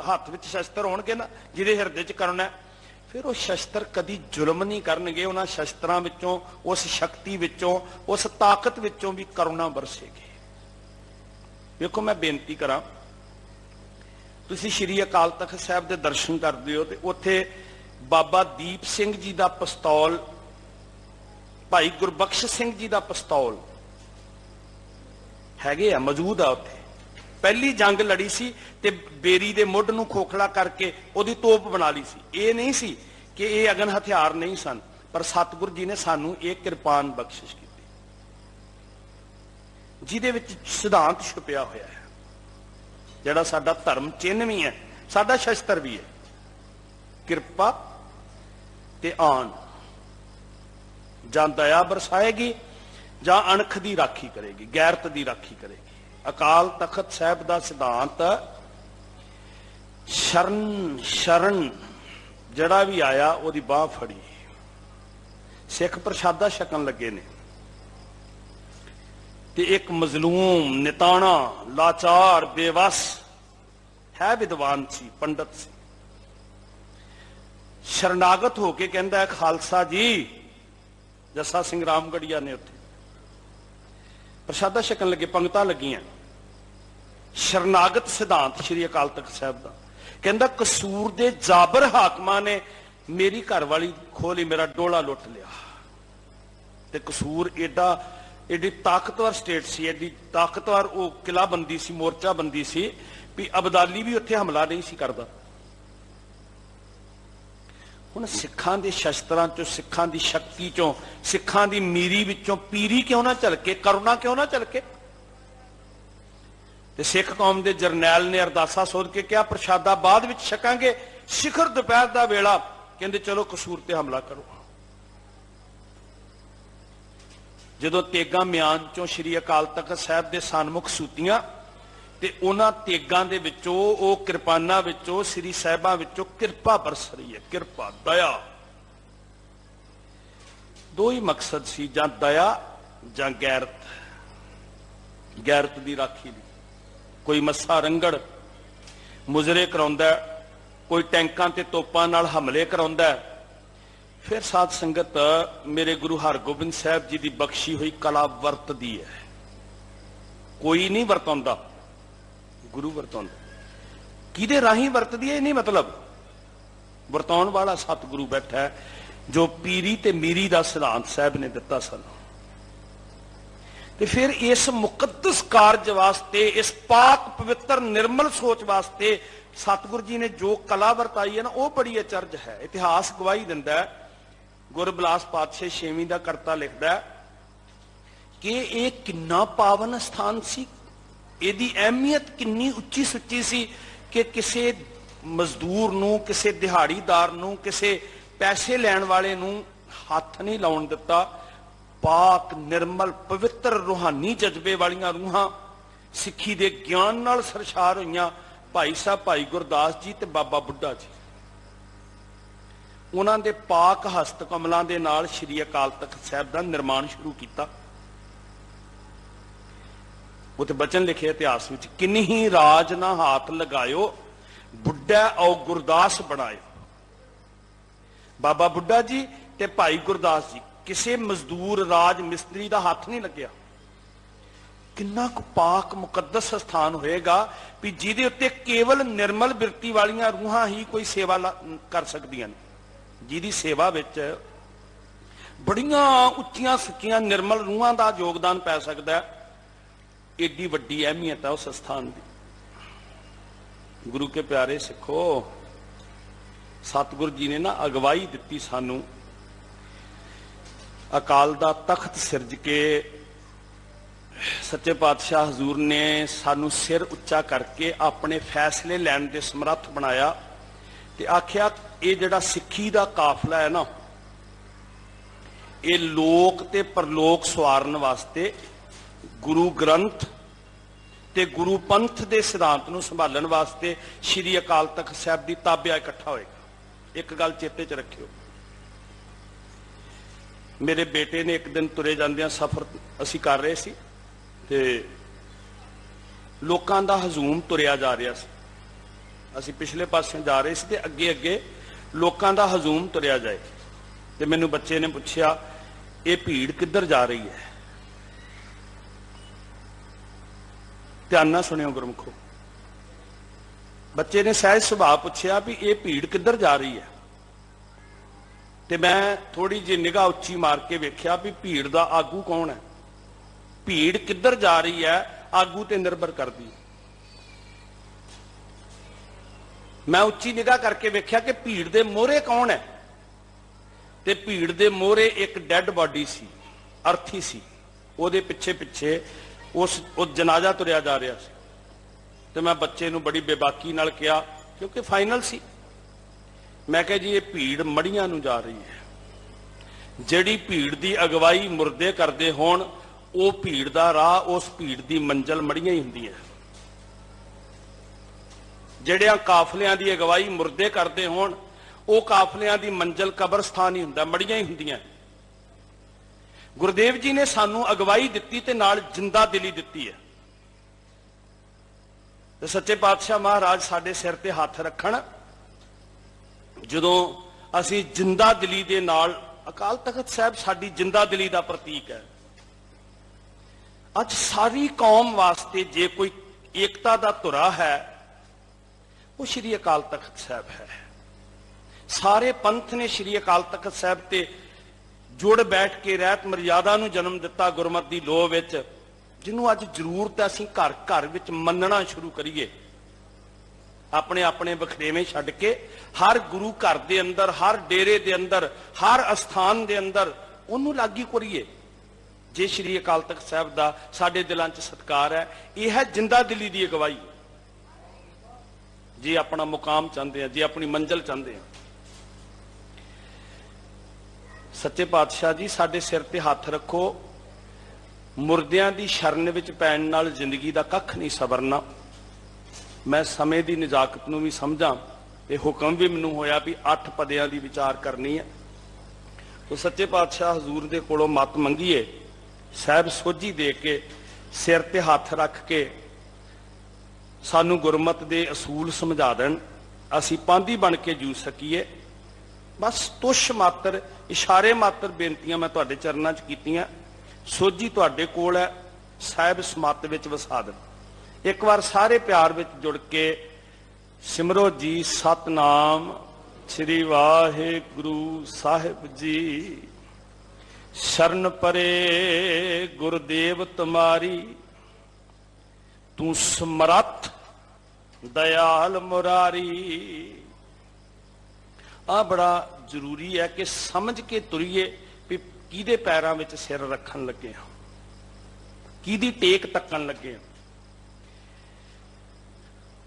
ਹੱਥ ਵਿੱਚ ਸ਼ਸਤਰ ਹੋਣਗੇ ਨਾ, ਜਿਹਦੇ ਹਿਰਦੇ 'ਚ ਕਰੁਣਾ, ਫਿਰ ਉਹ ਸ਼ਸਤਰ ਕਦੀ ਜ਼ੁਲਮ ਨਹੀਂ ਕਰਨਗੇ। ਉਹਨਾਂ ਸ਼ਸਤਰਾਂ ਵਿੱਚੋਂ, ਉਸ ਸ਼ਕਤੀ ਵਿੱਚੋਂ, ਉਸ ਤਾਕਤ ਵਿੱਚੋਂ ਵੀ ਕਰੁਣਾ ਵਰਸੇਗੀ। ਵੇਖੋ ਮੈਂ ਬੇਨਤੀ ਕਰਾਂ, ਤੁਸੀਂ ਸ਼੍ਰੀ ਅਕਾਲ ਤਖਤ ਸਾਹਿਬ ਦੇ ਦਰਸ਼ਨ ਕਰਦੇ ਹੋ ਤੇ ਉੱਥੇ ਬਾਬਾ ਦੀਪ ਸਿੰਘ ਜੀ ਦਾ ਪਿਸਤੌਲ, ਭਾਈ ਗੁਰਬਖਸ਼ ਸਿੰਘ ਜੀ ਦਾ ਪਿਸਤੌਲ ਹੈਗੇ ਆ, ਮੌਜੂਦ ਆ ਉੱਥੇ। ਪਹਿਲੀ ਜੰਗ ਲੜੀ ਸੀ ਤੇ ਬੇਰੀ ਦੇ ਮੁੱਢ ਨੂੰ ਖੋਖਲਾ ਕਰਕੇ ਉਹਦੀ ਤੋਪ ਬਣਾ ਲਈ ਸੀ। ਇਹ ਨਹੀਂ ਸੀ ਕਿ ਇਹ ਅਗਨ ਹਥਿਆਰ ਨਹੀਂ ਸਨ, ਪਰ ਸਤਿਗੁਰੂ ਜੀ ਨੇ ਸਾਨੂੰ ਇਹ ਕਿਰਪਾਨ ਬਖਸ਼ਿਸ਼ ਕੀਤੀ, ਜਿਹਦੇ ਵਿੱਚ ਸਿਧਾਂਤ ਛੁਪਿਆ ਹੋਇਆ ਹੈ, ਜਿਹੜਾ ਸਾਡਾ ਧਰਮ ਚਿੰਨ੍ਹ ਵੀ ਹੈ, ਸਾਡਾ ਸ਼ਸਤਰ ਵੀ ਹੈ। ਕਿਰਪਾ ਤੇ ਆਨ, ਜਾਂ ਦਇਆ ਬਰਸਾਏਗੀ ਜਾਂ ਅਣਖ ਦੀ ਰਾਖੀ ਕਰੇਗੀ, ਗੈਰਤ ਦੀ ਰਾਖੀ ਕਰੇਗੀ। ਅਕਾਲ ਤਖਤ ਸਾਹਿਬ ਦਾ ਸਿਧਾਂਤ ਸ਼ਰਨ ਜਿਹੜਾ ਵੀ ਆਇਆ ਉਹਦੀ ਬਾਹ ਫੜੀ। ਸਿੱਖ ਪ੍ਰਸ਼ਾਦਾ ਛਕਣ ਲੱਗੇ ਨੇ ਤੇ ਇੱਕ ਮਜ਼ਲੂਮ, ਨਿਤਾਣਾ, ਲਾਚਾਰ, ਬੇਵਸ ਹੈ, ਵਿਦਵਾਨ ਸੀ, ਪੰਡਤ ਸੀ, ਸ਼ਰਨਾਗਤ ਹੋ ਕੇ ਕਹਿੰਦਾ, ਖਾਲਸਾ ਜੀ, ਜੱਸਾ ਸਿੰਘ ਰਾਮਗੜੀਆ ਨੇ ਉੱਥੇ ਪ੍ਰਸ਼ਾਦਾ ਛਕਣ ਲੱਗੇ, ਪੰਗਤਾਂ ਲੱਗੀਆਂ। ਸ਼ਰਨਾਗਤ ਸਿਧਾਂਤ ਸ਼੍ਰੀ ਅਕਾਲ ਤਖਤ ਸਾਹਿਬ ਦਾ ਕਹਿੰਦਾ, ਕਸੂਰ ਦੇ ਜਾਬਰ ਹਾਕਮਾਂ ਨੇ ਮੇਰੀ ਘਰ ਵਾਲੀ ਖੋਹ ਲਈ, ਮੇਰਾ ਡੋਲਾ ਲੁੱਟ ਲਿਆ। ਤੇ ਕਸੂਰ ਏਡੀ ਤਾਕਤਵਰ ਸਟੇਟ ਸੀ, ਏਡੀ ਤਾਕਤਵਰ ਉਹ ਕਿਲਾਬੰਦੀ ਸੀ, ਮੋਰਚਾਬੰਦੀ ਸੀ ਵੀ ਅਬਦਾਲੀ ਵੀ ਉੱਥੇ ਹਮਲਾ ਨਹੀਂ ਸੀ ਕਰਦਾ। ਹੁਣ ਸਿੱਖਾਂ ਦੇ ਸ਼ਸਤਰਾਂ ਚੋਂ, ਸਿੱਖਾਂ ਦੀ ਸ਼ਕਤੀ ਚੋਂ, ਸਿੱਖਾਂ ਦੀ ਮੀਰੀ ਵਿੱਚੋਂ ਪੀਰੀ ਕਿਉਂ ਨਾ ਝਲਕੇ, ਕਰੁਣਾ ਕਿਉਂ ਨਾ ਝਲਕੇ। ਤੇ ਸਿੱਖ ਕੌਮ ਦੇ ਜਰਨੈਲ ਨੇ ਅਰਦਾਸਾ ਸੋਧ ਕੇ ਕਿਹਾ, ਪ੍ਰਸ਼ਾਦਾ ਬਾਅਦ ਵਿੱਚ ਛਕਾਂਗੇ, ਸਿਖਰ ਦੁਪਹਿਰ ਦਾ ਵੇਲਾ, ਕਹਿੰਦੇ ਚਲੋ ਕਸੂਰ ਤੇ ਹਮਲਾ ਕਰੋ। ਜਦੋਂ ਤੇਗਾਂ ਮਿਆਨ ਚੋਂ ਸ਼੍ਰੀ ਅਕਾਲ ਤਖਤ ਸਾਹਿਬ ਦੇ ਸਨਮੁਖ ਸੂਤੀਆਂ ਤੇ ਉਹਨਾਂ ਤੇਗਾਂ ਦੇ ਵਿੱਚੋਂ, ਉਹ ਕਿਰਪਾਨਾਂ ਵਿੱਚੋਂ, ਸ੍ਰੀ ਸਾਹਿਬਾਂ ਵਿੱਚੋਂ ਕਿਰਪਾ ਬਰਸ ਰਹੀ ਹੈ। ਕਿਰਪਾ, ਦਇਆ, ਦੋ ਹੀ ਮਕਸਦ ਸੀ, ਜਾਂ ਦਇਆ ਜਾਂ ਗੈਰਤ। ਗੈਰਤ ਦੀ ਰਾਖੀ ਦੀ, ਕੋਈ ਮੱਸਾ ਰੰਗੜ ਮੁਜ਼ਰੇ ਕਰਾਉਂਦਾ, ਕੋਈ ਟੈਂਕਾਂ ਤੇ ਤੋਪਾਂ ਨਾਲ ਹਮਲੇ ਕਰਾਉਂਦਾ। ਫਿਰ ਸਾਧ ਸੰਗਤ ਮੇਰੇ ਗੁਰੂ ਹਰਗੋਬਿੰਦ ਸਾਹਿਬ ਜੀ ਦੀ ਬਖਸ਼ੀ ਹੋਈ ਕਲਾ ਵਰਤਦੀ ਹੈ। ਕੋਈ ਨਹੀਂ ਵਰਤਾਉਂਦਾ, ਗੁਰੂ ਵਰਤਾਉਂਦਾ। ਕਿਹਦੇ ਰਾਹੀਂ ਵਰਤਦੀ ਹੈ ਇਹ ਨਹੀਂ ਮਤਲਬ, ਵਰਤਾਉਣ ਵਾਲਾ ਸਤਿਗੁਰੂ ਬੈਠਾ ਹੈ, ਜੋ ਪੀਰੀ ਤੇ ਮੀਰੀ ਦਾ ਸਿਧਾਂਤ ਸਾਹਿਬ ਨੇ ਦਿੱਤਾ ਸਾਨੂੰ। ਤੇ ਫਿਰ ਇਸ ਮੁਕੱਦਸ ਕਾਰਜ ਵਾਸਤੇ, ਇਸ ਪਾਕ ਪਵਿੱਤਰ ਨਿਰਮਲ ਸੋਚ ਵਾਸਤੇ ਸਤਿਗੁਰੂ ਜੀ ਨੇ ਜੋ ਕਲਾ ਵਰਤਾਈ ਹੈ ਨਾ, ਉਹ ਬੜੀ ਅਚਰਜ ਹੈ। ਇਤਿਹਾਸ ਗਵਾਹੀ ਦਿੰਦਾ ਹੈ। ਗੁਰਬਿਲਾਸ ਪਾਤਸ਼ਾਹ ਛੇਵੀਂ ਦਾ ਕਰਤਾ ਲਿਖਦਾ ਕਿ ਇਹ ਕਿੰਨਾ ਪਾਵਨ ਸਥਾਨ ਸੀ, ਇਹਦੀ ਅਹਿਮੀਅਤ ਕਿੰਨੀ ਉੱਚੀ ਸੁੱਚੀ ਸੀ ਕਿ ਕਿਸੇ ਮਜ਼ਦੂਰ ਨੂੰ, ਕਿਸੇ ਦਿਹਾੜੀਦਾਰ ਨੂੰ, ਕਿਸੇ ਪੈਸੇ ਲੈਣ ਵਾਲੇ ਨੂੰ ਹੱਥ ਨਹੀਂ ਲਾਉਣ ਦਿੱਤਾ। ਪਾਕ, ਨਿਰਮਲ, ਪਵਿੱਤਰ ਰੂਹਾਨੀ ਜਜ਼ਬੇ ਵਾਲੀਆਂ ਰੂਹਾਂ ਸਿੱਖੀ ਦੇ ਗਿਆਨ ਨਾਲ ਸਰਸ਼ਾਰ ਹੋਈਆਂ। ਭਾਈ ਸਾਹਿਬ ਭਾਈ ਗੁਰਦਾਸ ਜੀ ਤੇ ਬਾਬਾ ਬੁੱਢਾ ਜੀ, ਉਹਨਾਂ ਦੇ ਪਾਕ ਹਸਤ ਕਮਲਾਂ ਦੇ ਨਾਲ ਸ਼੍ਰੀ ਅਕਾਲ ਤਖਤ ਸਾਹਿਬ ਦਾ ਨਿਰਮਾਣ ਸ਼ੁਰੂ ਕੀਤਾ। ਉਹ ਤੇ ਬਚਨ ਲਿਖੇ ਇਤਿਹਾਸ ਵਿੱਚ, ਕਿੰਨੀ ਹੀ ਰਾਜ ਨਾ ਹੱਥ ਲਗਾਇਓ, ਬੁੱਢਾ ਔ ਗੁਰਦਾਸ ਬਣਾਇਓ। ਬਾਬਾ ਬੁੱਢਾ ਜੀ ਤੇ ਭਾਈ ਗੁਰਦਾਸ ਜੀ, ਕਿਸੇ ਮਜ਼ਦੂਰ ਰਾਜ ਮਿਸਤਰੀ ਦਾ ਹੱਥ ਨਹੀਂ ਲੱਗਿਆ। ਕਿੰਨਾ ਕੁ ਪਾਕ ਮੁਕੱਦਸ ਸਥਾਨ ਹੋਏਗਾ ਵੀ ਜਿਹਦੇ ਉੱਤੇ ਕੇਵਲ ਨਿਰਮਲ ਬਿਰਤੀ ਵਾਲੀਆਂ ਰੂਹਾਂ ਹੀ ਕੋਈ ਸੇਵਾ ਕਰ ਸਕਦੀਆਂ ਨੇ, ਜਿਹਦੀ ਸੇਵਾ ਵਿੱਚ ਬੜੀਆਂ ਉੱਚੀਆਂ ਸੱਚੀਆਂ ਨਿਰਮਲ ਰੂਹਾਂ ਦਾ ਯੋਗਦਾਨ ਪੈ ਸਕਦਾ ਹੈ। ਏਡੀ ਵੱਡੀ ਅਹਿਮੀਅਤ ਹੈ ਉਸ ਸਥਾਨ ਦੀ। ਗੁਰੂ ਕੇ ਪਿਆਰੇ ਸਿੱਖੋ, ਸਤਿਗੁਰੂ ਜੀ ਨੇ ਨਾ ਅਗਵਾਈ ਦਿੱਤੀ ਸਾਨੂੰ। ਅਕਾਲ ਦਾ ਤਖਤ ਸਿਰਜ ਕੇ ਸੱਚੇ ਪਾਤਸ਼ਾਹ ਹਜ਼ੂਰ ਨੇ ਸਾਨੂੰ ਸਿਰ ਉੱਚਾ ਕਰਕੇ ਆਪਣੇ ਫੈਸਲੇ ਲੈਣ ਦੇ ਸਮਰੱਥ ਬਣਾਇਆ ਤੇ ਆਖਿਆ, ਇਹ ਜਿਹੜਾ ਸਿੱਖੀ ਦਾ ਕਾਫਲਾ ਹੈ ਨਾ, ਇਹ ਲੋਕ ਤੇ ਪਰਲੋਕ ਸਵਾਰਨ ਵਾਸਤੇ ਗੁਰੂ ਗ੍ਰੰਥ ਤੇ ਗੁਰੂ ਪੰਥ ਦੇ ਸਿਧਾਂਤ ਨੂੰ ਸੰਭਾਲਣ ਵਾਸਤੇ ਸ਼੍ਰੀ ਅਕਾਲ ਤਖਤ ਸਾਹਿਬ ਦੀ ਤਾਬਿਆ ਇਕੱਠਾ ਹੋਏਗਾ। ਇੱਕ ਗੱਲ ਚੇਤੇ 'ਚ ਰੱਖਿਓ, ਮੇਰੇ ਬੇਟੇ ਨੇ ਇੱਕ ਦਿਨ ਤੁਰੇ ਜਾਂਦਿਆਂ ਸਫ਼ਰ ਅਸੀਂ ਕਰ ਰਹੇ ਸੀ ਤੇ ਲੋਕਾਂ ਦਾ ਹਜੂਮ ਤੁਰਿਆ ਜਾ ਰਿਹਾ ਸੀ। ਅਸੀਂ ਪਿਛਲੇ ਪਾਸੇ ਜਾ ਰਹੇ ਸੀ ਤੇ ਅੱਗੇ ਅੱਗੇ ਲੋਕਾਂ ਦਾ ਹਜੂਮ ਤੁਰਿਆ ਜਾਏ ਤੇ ਮੈਨੂੰ ਬੱਚੇ ਨੇ ਪੁੱਛਿਆ, ਇਹ ਭੀੜ ਕਿੱਧਰ ਜਾ ਰਹੀ ਹੈ? ਧਿਆਨ ਨਾਲ ਸੁਣਿਓ ਗੁਰਮੁਖੋ। ਬੱਚੇ ਨੇ ਸਹਿਜ ਸੁਭਾਅ ਪੁੱਛਿਆ ਵੀ ਇਹ ਭੀੜ ਕਿੱਧਰ ਜਾ ਰਹੀ ਹੈ? ਤੇ ਮੈਂ ਥੋੜੀ ਜਿਹੀ ਨਿਗਾਹ ਉੱਚੀ ਮਾਰ ਕੇ ਵੇਖਿਆ ਵੀ ਭੀੜ ਦਾ ਆਗੂ ਕੌਣ ਹੈ। ਭੀੜ ਕਿੱਧਰ ਜਾ ਰਹੀ ਹੈ ਆਗੂ ਤੇ ਨਿਰਭਰ ਕਰਦੀ। ਮੈਂ ਉੱਚੀ ਨਿਗਾਹ ਕਰਕੇ ਵੇਖਿਆ ਕਿ ਭੀੜ ਦੇ ਮੋਹਰੇ ਕੌਣ ਹੈ, ਤੇ ਭੀੜ ਦੇ ਮੋਹਰੇ ਇੱਕ ਡੈੱਡ ਬਾਡੀ ਸੀ, ਅਰਥੀ ਸੀ। ਉਹਦੇ ਪਿੱਛੇ ਪਿੱਛੇ ਉਹ ਜਨਾਜ਼ਾ ਤੁਰਿਆ ਜਾ ਰਿਹਾ ਸੀ। ਤੇ ਮੈਂ ਬੱਚੇ ਨੂੰ ਬੜੀ ਬੇਬਾਕੀ ਨਾਲ ਕਿਹਾ, ਕਿਉਂਕਿ ਫਾਈਨਲ ਸੀ, ਮੈਂ ਕਿਹਾ ਜੀ ਇਹ ਭੀੜ ਮੜੀਆਂ ਨੂੰ ਜਾ ਰਹੀ ਹੈ। ਜਿਹੜੀ ਭੀੜ ਦੀ ਅਗਵਾਈ ਮੁਰਦੇ ਕਰਦੇ ਹੋਣ, ਉਹ ਭੀੜ ਦਾ ਰਾਹ, ਉਸ ਭੀੜ ਦੀ ਮੰਜ਼ਲ ਮੜੀਆਂ ਹੀ ਹੁੰਦੀਆਂ। ਜਿਹੜਿਆਂ ਕਾਫਲਿਆਂ ਦੀ ਅਗਵਾਈ ਮੁਰਦੇ ਕਰਦੇ ਹੋਣ, ਉਹ ਕਾਫਲਿਆਂ ਦੀ ਮੰਜ਼ਲ ਕਬਰਸਤਾਨ ਹੀ ਹੁੰਦਾ, ਮੜੀਆਂ ਹੀ ਹੁੰਦੀਆਂ। ਗੁਰਦੇਵ ਜੀ ਨੇ ਸਾਨੂੰ ਅਗਵਾਈ ਦਿੱਤੀ ਤੇ ਨਾਲ ਜਿੰਦਾ ਦਿਲੀ ਦਿੱਤੀ ਹੈ। ਤੇ ਸੱਚੇ ਪਾਤਸ਼ਾਹ ਮਹਾਰਾਜ ਸਾਡੇ ਸਿਰ ਤੇ ਹੱਥ ਰੱਖਣ, ਜਦੋਂ ਅਸੀਂ ਜਿੰਦਾ ਦਿਲੀ ਦੇ ਨਾਲ, ਅਕਾਲ ਤਖਤ ਸਾਹਿਬ ਸਾਡੀ ਜਿੰਦਾ ਦਿਲੀ ਦਾ ਪ੍ਰਤੀਕ ਹੈ। ਅੱਜ ਸਾਰੀ ਕੌਮ ਵਾਸਤੇ ਜੇ ਕੋਈ ਏਕਤਾ ਦਾ ਧੁਰਾ ਹੈ, ਉਹ ਸ਼੍ਰੀ ਅਕਾਲ ਤਖਤ ਸਾਹਿਬ ਹੈ। ਸਾਰੇ ਪੰਥ ਨੇ ਸ਼੍ਰੀ ਅਕਾਲ ਤਖਤ ਸਾਹਿਬ ਤੇ ਜੁੜ ਬੈਠ ਕੇ ਰਹਿਤ ਮਰਿਆਦਾ ਨੂੰ ਜਨਮ ਦਿੱਤਾ ਗੁਰਮਤਿ ਦੀ ਲੋਹ ਵਿੱਚ, ਜਿਹਨੂੰ ਅੱਜ ਜ਼ਰੂਰਤ ਹੈ ਅਸੀਂ ਘਰ ਘਰ ਵਿੱਚ ਮੰਨਣਾ ਸ਼ੁਰੂ ਕਰੀਏ। ਆਪਣੇ ਆਪਣੇ ਵਖਰੇਵੇਂ ਛੱਡ ਕੇ ਹਰ ਗੁਰੂ ਘਰ ਦੇ ਅੰਦਰ, ਹਰ ਡੇਰੇ ਦੇ ਅੰਦਰ, ਹਰ ਅਸਥਾਨ ਦੇ ਅੰਦਰ ਉਹਨੂੰ ਲਾਗੀ ਕਰੀਏ। ਜੇ ਸ਼੍ਰੀ ਅਕਾਲ ਤਖਤ ਸਾਹਿਬ ਦਾ ਸਾਡੇ ਦਿਲਾਂ 'ਚ ਸਤਿਕਾਰ ਹੈ, ਇਹ ਹੈ ਜਿੰਦਾ ਦਿਲੀ ਦੀ ਅਗਵਾਈ। ਜੇ ਆਪਣਾ ਮੁਕਾਮ ਚਾਹੁੰਦੇ ਆ, ਜੇ ਆਪਣੀ ਮੰਜ਼ਿਲ ਚਾਹੁੰਦੇ ਆ, ਸੱਚੇ ਪਾਤਸ਼ਾਹ ਜੀ ਸਾਡੇ ਸਿਰ ਤੇ ਹੱਥ ਰੱਖੋ। ਮੁਰਦਿਆਂ ਦੀ ਸ਼ਰਨ ਵਿੱਚ ਪੈਣ ਨਾਲ ਜ਼ਿੰਦਗੀ ਦਾ ਕੱਖ ਨਹੀਂ ਸਵਰਨਾ। मैं समय की नजाकत नूं भी समझां ते हुक्म भी मैनूं होया भी 8 पदियां दी विचार करनी है। तो सच्चे पातशाह हजूर दे कोलों मत मंगीए, साहब सोझी दे के सिर ते हथ रख के सानू गुरमत दे असूल समझा देण, असीं पांधी बन के जू सकीए। बस तुछ मात्र इशारे मात्र बेनतियां मैं तुहाडे चरनां च कीतियां, सोझी तुहाडे कोल है, साहब समत विच वसा देण। एक बार सारे प्यार विच जुड़ के सिमरो जी सतनाम श्री वाहिगुरु साहिब जी। शरण परे गुरदेव तुम्हारी, तू समरथ दयाल मुरारी। आ बड़ा जरूरी है कि समझ के तुरीए भी किहदे पैरां विच सिर रखन लगे हां, किहदी टेक तकन लगे हां।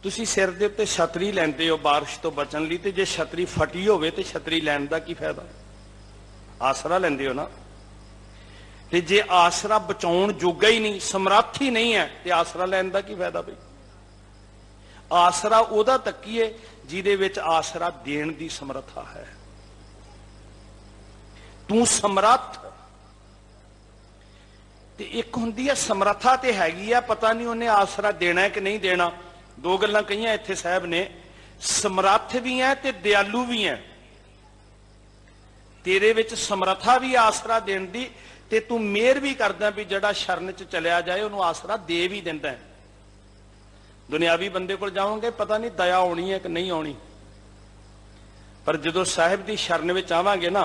तुसीं सिर दे उत्ते छतरी लैंदे हो बारिश तो बचन लई, ते जे छतरी फटी होवे ते छतरी लैण दा की फायदा? आसरा लैंदे हो ना। ते जे आसरा बचाउण जोगा ही नहीं, समर्थ ही नहीं है, ते आसरा लैण दा की फायदा बई? आसरा ओहदा तकीए जिहदे विच आसरा देण दी समर्था है। तू समर्थ ते एक हुंदी है समर्था ते हैगी आ, पता नहीं उन्हें आसरा देना है कि नहीं देना। दो गल्लां कहियां इत्थे साहब ने, समर्थ भी है ते दयालु भी है। तेरे विच समर्था भी आसरा देण दी, ते तू मेहर भी करदा भी जिहड़ा शरण च चलिया जाए उन्होंने आसरा दे भी दिंदा है। दुनियावी बंदे कोल जाओगे पता नहीं दया आनी है कि नहीं आनी, पर जदों साहिब की शरण में आवांगे ना,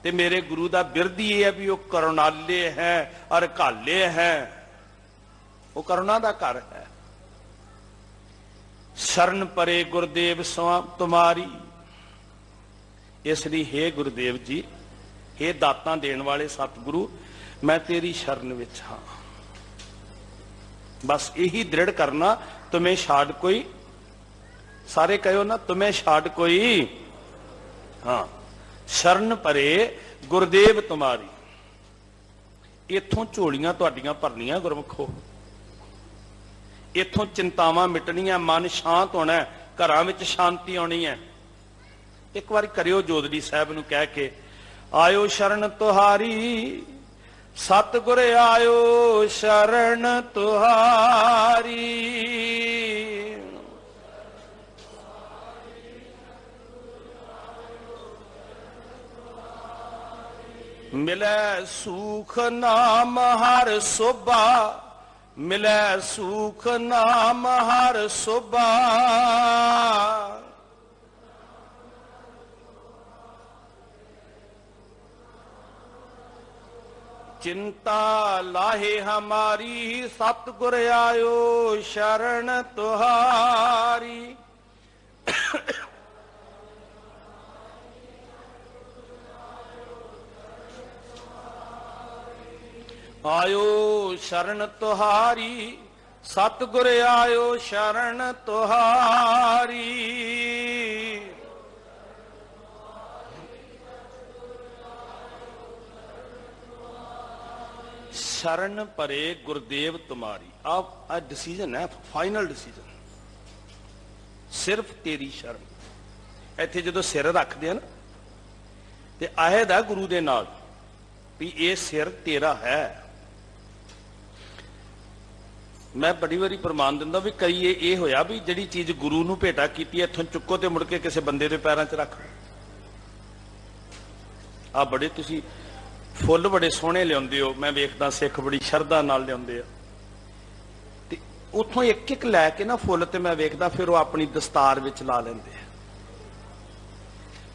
ते मेरे गुरु का बिरद ही है भी वो करुणाले है और घाले है, वो करुणा का घर है। शरण परे गुरुदेव तुम्हारी, इसलिए हे गुरुदेव जी, हे दातां देण वाले सतगुरु, मैं तेरी शरण विच हां। बस यही दृढ़ करना, तुम्हें छाड़ कोई, सारे कहो ना, तुम्हें छाड़ कोई, हाँ। शरण परे गुरुदेव तुम्हारी, इथों झोलियां तुहाडियां भरनियां गुरमुखो, इथों चिंतावां मिटनियां, मन शांत होना, घरां विच शांति आनी है। एक बार करियो जोधड़ी साहब नूं कह के, आयो शरण तुहारी सतगुर, आयो शरण तुहारी। मिले सुख नाम हर सोभा, मिले सुख नाम हर सोभा। चिंता लाहे हमारी सतगुर, आयो शरण तुहारी। आयो शरण तुहारी सतगुर, आयो शरण तुहारी। शरण परे गुरुदेव तुम्हारी, आप डिसीजन है, फाइनल डिसीजन, सिर्फ तेरी शरण। इत्थे जदों सिर रखते हैं ना, ते आहद है गुरु दे नाल भी ये सिर तेरा है। मैं बड़ी बारी प्रमाण दिंदा भी कई ये होया भी जिहड़ी चीज गुरु नूं भेटा कीती इत्थों चुक्को ते मुड़ के किसी बंदे दे पैरां च रख। आ बड़े तुसी फुੱਲ बड़े सोहणे लियाउंदे हो, मैं वेखदा सिख बड़ी शरधा नाल लियाउंदे आ, ते उत्थों एक एक लैके ना फुੱਲ ते मैं वेखदा फिर वो अपनी दस्तार विच ला लैंदे आ।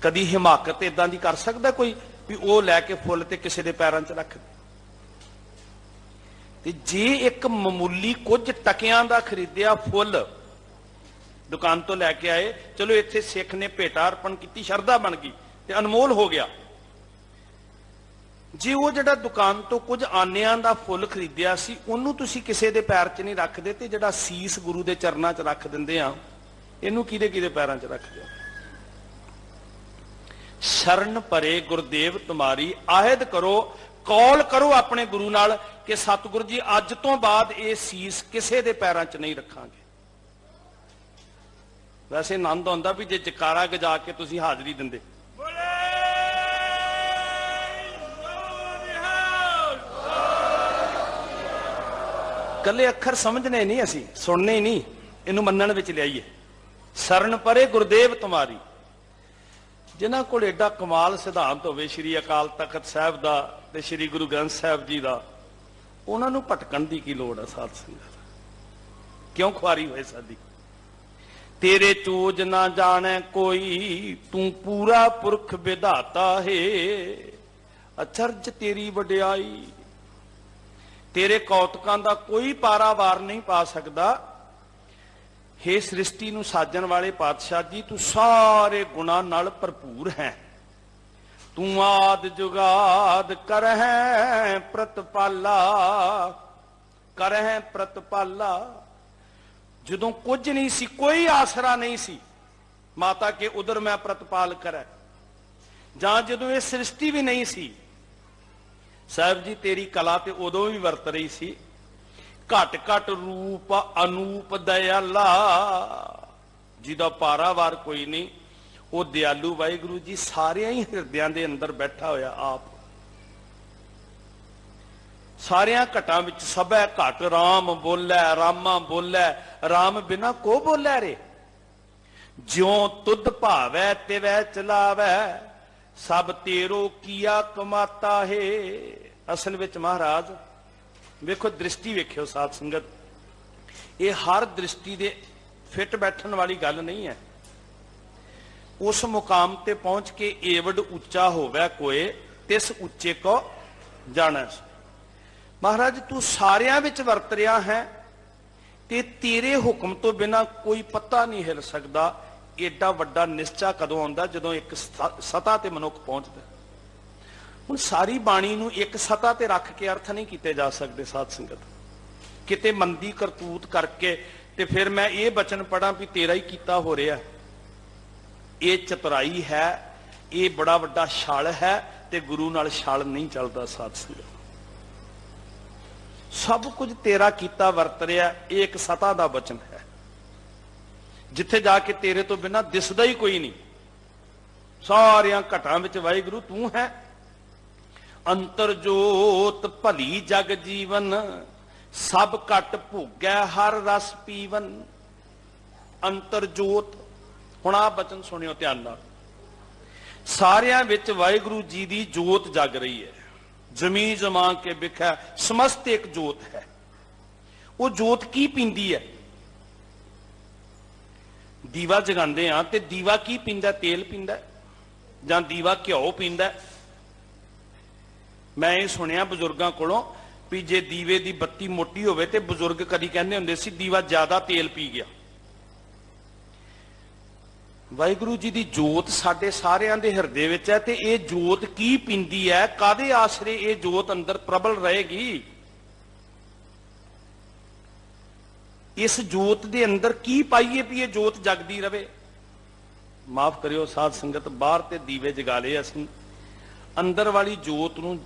कदी हिमाकत इदां दी कर सकदा कोई भी वो लैके फुੱਲ ते किसी दे पैरां च रख दे? ते जे एक मामूली कुछ टकियां दा खरीदिया फुੱਲ दुकान तो लैके आए, चलो इत्थे सिख ने भेटा अर्पण की, शरधा बन गई ते अनमोल हो गया। जे वो जिहड़ा दुकान तो कुछ आनियां दा फुੱਲ खरीदिया सी उहनूं तुसीं किसी दे पैर च नहीं रखदे, ते जिहड़ा सीस गुरु दे चरनां च रख दिंदे आ इहनूं किहदे किहदे पैरां च रखदे आ? शरण परे गुरुदेव तुम्हारी, आहद करो, कौल करो अपने गुरु नाल कि सतगुरु जी अज तो बाद ये सीस किसी दे पैरां च नहीं रखांगे। ਵੈਸੇ ਆਨੰਦ ਆਉਂਦਾ ਵੀ ਜੇ ਜਕਾਰਾ ਗਜਾ ਕੇ ਤੁਸੀਂ ਹਾਜ਼ਰੀ ਦਿੰਦੇ। ਕੱਲੇ ਅੱਖਰ ਸਮਝਣੇ ਨਹੀਂ, ਅਸੀਂ ਸੁਣਨੇ ਹੀ ਨਹੀਂ, ਇਹਨੂੰ ਮੰਨਣ ਵਿੱਚ ਲਿਆਈਏ। ਸਰਨ ਪਰੇ ਗੁਰਦੇਵ ਤੁਮਾਰੀ। ਜਿਨ੍ਹਾਂ ਕੋਲ ਐਡਾ ਕਮਾਲ ਸਿਧਾਂਤ ਹੋਵੇ ਸ੍ਰੀ ਅਕਾਲ ਤਖਤ ਸਾਹਿਬ ਦਾ ਤੇ ਸ੍ਰੀ ਗੁਰੂ ਗ੍ਰੰਥ ਸਾਹਿਬ ਜੀ ਦਾ, ਉਹਨਾਂ ਨੂੰ ਭਟਕਣ ਦੀ ਕੀ ਲੋੜ ਹੈ ਸਾਧ ਸੰਗਤ? ਕਿਉਂ ਖੁਆਰੀ ਹੋਏ ਸਾਡੀ? ਤੇਰੇ ਚੋਜ ਨਾ ਜਾਣੈ ਕੋਈ, ਤੂੰ ਪੂਰਾ ਪੁਰਖ ਵਿਧਾਤਾ ਹੈ। ਅਚਰਜ ਤੇਰੀ ਵਡਿਆਈ, ਤੇਰੇ ਕੌਤਕਾਂ ਦਾ ਕੋਈ ਪਾਰਾਵਾਰ ਨਹੀਂ ਪਾ ਸਕਦਾ। ਹੇ ਸ੍ਰਿਸ਼ਟੀ ਨੂੰ ਸਾਜਣ ਵਾਲੇ ਪਾਤਸ਼ਾਹ ਜੀ, ਤੂੰ ਸਾਰੇ ਗੁਣਾਂ ਨਾਲ ਭਰਪੂਰ ਹੈ। ਤੂੰ ਆਦ ਜੁਗਾਦ ਕਰਹਿ ਪ੍ਰਤਪਾਲਾ, ਕਰਹਿ ਪ੍ਰਤਪਾਲਾ। ਜਦੋਂ ਕੁਝ ਨਹੀਂ ਸੀ, ਕੋਈ ਆਸਰਾ ਨਹੀਂ ਸੀ, ਮਾਤਾ ਕੇ ਉਦਰ ਮੈਂ ਪ੍ਰਤਪਾਲ ਕਰੈ। ਜਾਂ ਜਦੋਂ ਇਹ ਸ੍ਰਿਸ਼ਟੀ ਵੀ ਨਹੀਂ ਸੀ, ਸਾਹਿਬ ਜੀ ਤੇਰੀ ਕਲਾ ਤੇ ਉਦੋਂ ਵੀ ਵਰਤ ਰਹੀ ਸੀ। ਘਟ ਘਟ ਰੂਪ ਅਨੂਪ ਦਇਆਲਾ, ਜਿਹਦਾ ਪਾਰਾਵਾਰ ਕੋਈ ਨਹੀਂ, ਉਹ ਦਿਆਲੂ ਵਾਹਿਗੁਰੂ ਜੀ ਸਾਰਿਆਂ ਹੀ ਹਿਰਦਿਆਂ ਦੇ ਅੰਦਰ ਬੈਠਾ ਹੋਇਆ ਆਪ। ਸਾਰਿਆਂ ਘਟਾਂ ਵਿੱਚ ਸਭੈ ਘਟ ਰਾਮ ਬੋਲੇ, ਰਾਮਾ ਬੋਲੇ, ਰਾਮ ਬਿਨਾ ਕੋ ਬੋਲੇ ਰੇ। ਜਿਉ ਤੁਧ ਭਾਵੈ ਤਿਵੈ ਚਲਾਵੈ, ਸਭ ਤੇਰੋ ਕੀਆ ਕਮਾਤਾ ਹੈ। ਅਸਲ ਵਿੱਚ ਮਹਾਰਾਜ ਵੇਖੋ, ਦ੍ਰਿਸ਼ਟੀ ਵੇਖਿਓ ਸਾਧ ਸੰਗਤ, ਇਹ ਹਰ ਦ੍ਰਿਸ਼ਟੀ ਦੇ ਫਿੱਟ ਬੈਠਣ ਵਾਲੀ ਗੱਲ ਨਹੀਂ ਹੈ। ਉਸ ਮੁਕਾਮ ਤੇ ਪਹੁੰਚ ਕੇ ਏਵਡ ਉੱਚਾ ਹੋਵੇ ਕੋਏ, ਤਿਸ ਉੱਚੇ ਕੋ ਜਾਣੈ। ਮਹਾਰਾਜ ਤੂੰ ਸਾਰਿਆਂ ਵਿੱਚ ਵਰਤ ਰਿਹਾ ਹੈ ਤੇ ਤੇਰੇ ਹੁਕਮ ਤੋਂ ਬਿਨਾ ਕੋਈ ਪੱਤਾ ਨਹੀਂ ਹਿਲ ਸਕਦਾ। ਏਡਾ ਵੱਡਾ ਨਿਸ਼ਚਾ ਕਦੋਂ ਆਉਂਦਾ? ਜਦੋਂ ਇੱਕ ਸਤਾ ਤੇ ਮਨੁੱਖ ਪਹੁੰਚਦਾ। ਹੁਣ ਸਾਰੀ ਬਾਣੀ ਨੂੰ ਇੱਕ ਸਤਾ ਤੇ ਰੱਖ ਕੇ ਅਰਥ ਨਹੀਂ ਕੀਤੇ ਜਾ ਸਕਦੇ ਸਾਧ ਸੰਗਤ। ਕਿਤੇ ਮੰਦੀ ਕਰਤੂਤ ਕਰਕੇ ਤੇ ਫਿਰ ਮੈਂ ਇਹ ਬਚਨ ਪੜਾਂ ਵੀ ਤੇਰਾ ਹੀ ਕੀਤਾ ਹੋ ਰਿਹਾ, ਇਹ ਚਤੁਰਾਈ ਹੈ, ਇਹ ਬੜਾ ਵੱਡਾ ਛਲ ਹੈ, ਤੇ ਗੁਰੂ ਨਾਲ ਛਲ ਨਹੀਂ ਚੱਲਦਾ ਸਾਧ ਸੰਗਤ। ਸਭ ਕੁਝ ਤੇਰਾ ਕੀਤਾ ਵਰਤ ਰਿਹਾ, ਇਹ ਇੱਕ ਸਤਾ ਦਾ ਬਚਨ ਹੈ। ਜਿੱਥੇ ਜਾ ਕੇ ਤੇਰੇ ਤੋਂ ਬਿਨਾਂ ਦਿਸਦਾ ਹੀ ਕੋਈ ਨਹੀਂ। ਸਾਰਿਆਂ ਘਟਾਂ ਵਿੱਚ ਵਾਹਿਗੁਰੂ ਤੂੰ ਹੈ। ਅੰਤਰ ਜੋਤ ਭਲੀ ਜਗ ਜੀਵਨ, ਸਭ ਘਟ ਭੋਗੈ ਹਰ ਰਸ ਪੀਵਨ। ਅੰਤਰ ਜੋਤ, ਹੁਣ ਆਹ ਬਚਨ ਸੁਣਿਓ ਧਿਆਨ ਨਾਲ। ਸਾਰਿਆਂ ਵਿੱਚ ਵਾਹਿਗੁਰੂ ਜੀ ਦੀ ਜੋਤ ਜਗ ਰਹੀ ਹੈ। ਜ਼ਮੀ ਜਮਾ ਕੇ ਬਿਖੈ ਸਮਸਤ ਇੱਕ ਜੋਤ ਹੈ। ਉਹ ਜੋਤ ਕੀ ਪੀਂਦੀ ਹੈ? ਦੀਵਾ ਜਗਾਉਂਦੇ ਆ ਤੇ ਦੀਵਾ ਕੀ ਪੀਂਦਾ? ਤੇਲ ਪੀਂਦਾ ਜਾਂ ਦੀਵਾ ਘਿਓ ਪੀਂਦਾ? ਮੈਂ ਇਹ ਸੁਣਿਆ ਬਜ਼ੁਰਗਾਂ ਕੋਲੋਂ ਵੀ ਜੇ ਦੀਵੇ ਦੀ ਬੱਤੀ ਮੋਟੀ ਹੋਵੇ ਤੇ ਬਜ਼ੁਰਗ ਕਦੀ ਕਹਿੰਦੇ ਹੁੰਦੇ ਸੀ ਦੀਵਾ ਜ਼ਿਆਦਾ ਤੇਲ ਪੀ ਗਿਆ। ਵਾਹਿਗੁਰੂ ਜੀ ਦੀ ਜੋਤ ਸਾਡੇ ਸਾਰਿਆਂ ਦੇ ਹਿਰਦੇ ਵਿੱਚ ਹੈ, ਤੇ ਇਹ ਜੋਤ ਕੀ ਪੀਂਦੀ ਹੈ? ਕਾਦੇ ਆਸਰੇ ਇਹ ਜੋਤ ਅੰਦਰ ਪ੍ਰਬਲ ਰਹੇਗੀ? ਇਸ ਜੋਤ ਦੇ ਅੰਦਰ ਕੀ ਪਾਈਏ ਵੀ ਇਹ ਜੋਤ ਜਗਦੀ ਰਵੇ? ਮਾਫ ਕਰਿਓ ਸਾਧ ਸੰਗਤ, ਬਾਹਰ ਤੇ ਦੀਵੇ ਜਗਾ ਲਏ ਅਸੀਂ, ਅੰਦਰ ਵਾਲੀ ਜੋਤ ਨੂੰ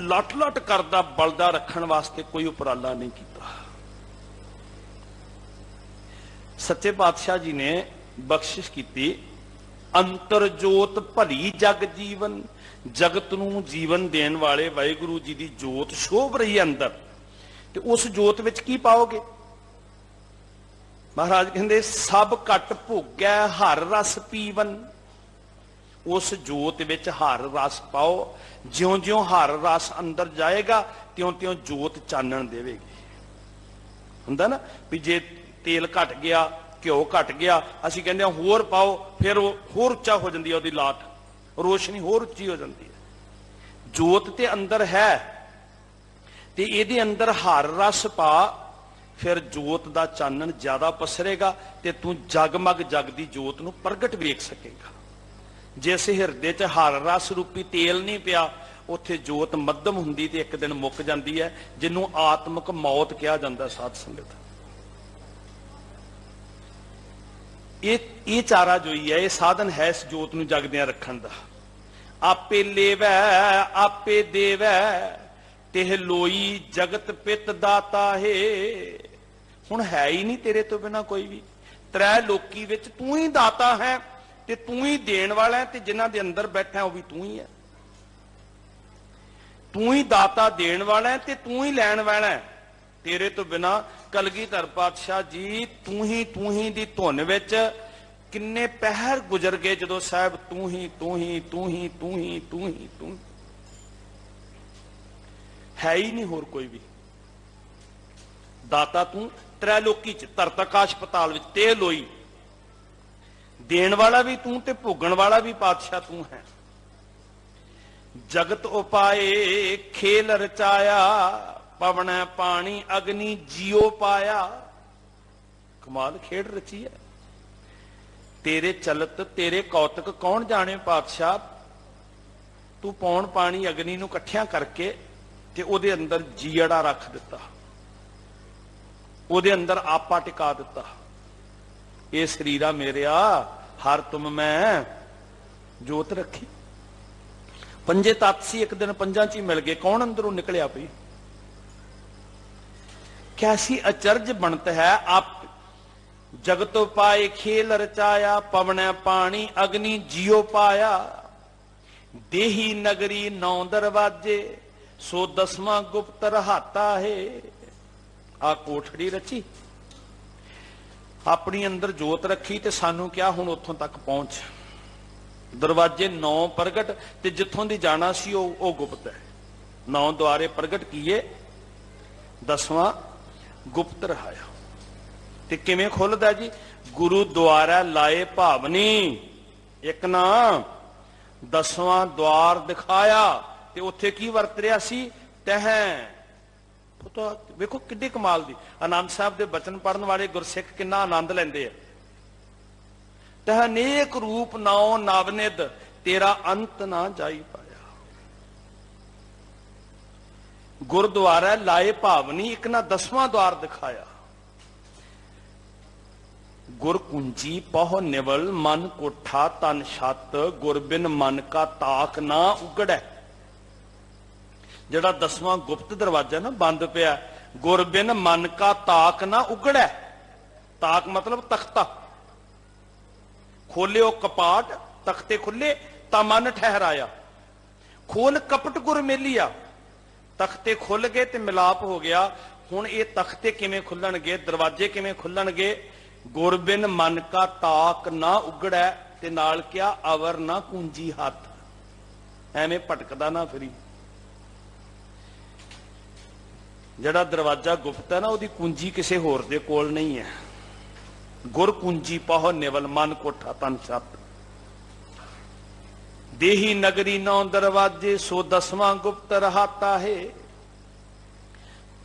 ਲੱਟ ਲੱਟ ਕਰਦਾ ਬਲਦਾ ਰੱਖਣ ਵਾਸਤੇ ਕੋਈ ਉਪਰਾਲਾ ਨਹੀਂ ਕੀਤਾ। ਸੱਚੇ ਪਾਤਸ਼ਾਹ ਜੀ ਨੇ ਬਖਸ਼ਿਸ਼ ਕੀਤੀ, ਅੰਤਰ ਜੋਤ ਭਲੀ ਜਗ ਜੀਵਨ। ਜਗਤ ਨੂੰ ਜੀਵਨ ਦੇਣ ਵਾਲੇ ਵਾਹਿਗੁਰੂ ਜੀ ਦੀ ਜੋਤ ਸ਼ੋਭ ਰਹੀ ਹੈ ਅੰਦਰ, ਤੇ ਉਸ ਜੋਤ ਵਿੱਚ ਕੀ ਪਾਓਗੇ? ਮਹਾਰਾਜ ਕਹਿੰਦੇ ਸਭ ਘਟ ਭੋਗੈ ਹਰ ਰਸ ਪੀਵਨ। ਉਸ ਜੋਤ ਵਿੱਚ ਹਰ ਰਸ ਪਾਓ। ਜਿਉਂ-ਜਿਉਂ ਹਰ ਰਸ ਅੰਦਰ ਜਾਏਗਾ ਤਿਉਂ-ਤਿਉਂ ਜੋਤ ਚਾਨਣ ਦੇਵੇਗੀ। ਹੁੰਦਾ ਨਾ ਵੀ ਜੇ ਤੇਲ ਘਟ ਗਿਆ, ਘਿਓ ਘਟ ਗਿਆ, ਅਸੀਂ ਕਹਿੰਦੇ ਹਾਂ ਹੋਰ ਪਾਓ, ਫਿਰ ਉਹ ਹੋਰ ਉੱਚਾ ਹੋ ਜਾਂਦੀ ਹੈ, ਉਹਦੀ ਲਾਟ, ਰੋਸ਼ਨੀ ਹੋਰ ਉੱਚੀ ਹੋ ਜਾਂਦੀ ਹੈ। ਜੋਤ ਤੇ ਅੰਦਰ ਹੈ ਤੇ ਇਹਦੇ ਅੰਦਰ ਹਰ ਰਸ ਪਾ, ਫਿਰ ਜੋਤ ਦਾ ਚਾਨਣ ਜ਼ਿਆਦਾ ਪਸਰੇਗਾ ਤੇ ਤੂੰ ਜਗਮਗ ਜਗਦੀ ਜੋਤ ਨੂੰ ਪ੍ਰਗਟ ਵੇਖ ਸਕੇਗਾ। ਜਿਸ ਹਿਰਦੇ 'ਚ ਹਰ ਰਸ ਰੂਪੀ ਤੇਲ ਨਹੀਂ ਪਿਆ, ਉੱਥੇ ਜੋਤ ਮੱਧਮ ਹੁੰਦੀ ਤੇ ਇੱਕ ਦਿਨ ਮੁੱਕ ਜਾਂਦੀ ਹੈ, ਜਿਹਨੂੰ ਆਤਮਿਕ ਮੌਤ ਕਿਹਾ ਜਾਂਦਾ ਸਾਧ ਸੰਗਤ। ਇਹ ਚਾਰਾ ਜੋਈ ਹੈ, ਇਹ ਸਾਧਨ ਹੈ ਇਸ ਜੋਤ ਨੂੰ ਜਗਦਿਆਂ ਰੱਖਣ ਦਾ। ਆਪੇ ਲੇਵੈ ਆਪੇ ਦੇਵੈ, ਤਿਹ ਲੋਈ ਜਗਤ ਪਿਤ ਦਾਤਾ ਹੈ। ਹੁਣ ਹੈ ਹੀ ਨਹੀਂ ਤੇਰੇ ਤੋਂ ਬਿਨਾ ਕੋਈ ਵੀ, त्रै लोकी विच तू ही दाता है ते तू ही देण वाला है, ते जिन्हां दे अंदर बैठा वो भी तू ही है। तू ही दाता देण वाला है ते तू ही लैण वाला है। तेरे तो बिना कलगीधर पातशाह जी तू ही दी धुन विच किन्ने पहर गुजर गए जदों साहब तू ही तू ही तू ही तू ही तू ही तू है ही नहीं होर कोई भी। दाता तू त्रैलोकी च धरत आकाश पताल विच ते लोई, देण वाला भी तू ते भोगण वाला भी पातशाह तू है। जगत उपाए खेल रचाया, पवन पानी अग्नि जियो पाया। कमाल खेड रची है। तेरे चलत तेरे कौतक कौन जाने पातशाह। तू पौन पानी अग्नि नूं इकट्ठियां करके ते ओदे अंदर जीड़ा रख दिता, ओदे अंदर आपा टिका दिता। ये शरीरा मेरिया हर तुम मैं जोत रखी। पंजे तत्त सी, एक दिन पंजां च ही मिल गए। कौन अंदरों निकलिया पई। कैसी अचरज बनत है। आप जगत पाए खेल रचाया, पवन पानी अग्नि जियो पाया। देही नगरी नौ दरवाजे, सो दसवां गुप्त रहाता है। आ कोठड़ी रची, अपनी अंदर जोत रखी ते सानू क्या हुण उत्थों तक पहुंच। दरवाजे 9 प्रगट ते जिथों दी जाना सी ओ गुप्त है। 9 द्वारे प्रगट किए, 10वां गुप्त रहाया। ते किवें खुलदा जी। गुरु द्वारा लाए भावनी। एक ना 10वां द्वार दिखाया ते उत्थे की वरत रिहा सी तह। तो वेखो किड्डी कमाल दी। आनंद साहब दे बचन पढ़न वाले गुरसिख किन्ना आनंद लैंदे आ। तह अनेक रूप नाओ नवनिध, तेरा अंत ना जाई पाया। गुरुद्वारा लाए भावनी, एक ना 10वां द्वार दिखाया। गुर कुंजी पह निवल, मन कोठा तन छत, गुर बिन मन का ताक ना उगड़ै। जड़ा 10वां गुप्त दरवाजा ना बंद पिया। गुर बिन मन का ताक ना उगड़ै। ताक मतलब तख्ता। खोलियो कपाट, तख्ते खुले ता मन ठहराया। खोल कपट गुर मेलिया, तख्ते खुल गए ते मिलाप हो गया। हुण ये तख्ते किवें खुलणगे, दरवाजे किवें खुलणगे। गुर बिन मन का ताक ना उगड़ै ते नाल क्या अवर ना कुंजी हथ। एवें भटकदा ना फिरी। जड़ा दरवाजा गुप्त है ना, उसकी कुंजी किसी होर दे कोल नहीं है। गुर कुंजी पाहो निवल, मन कोठा तन छत। देही नगरी 9 दरवाजे, सो 10वां गुप्त रहाता है।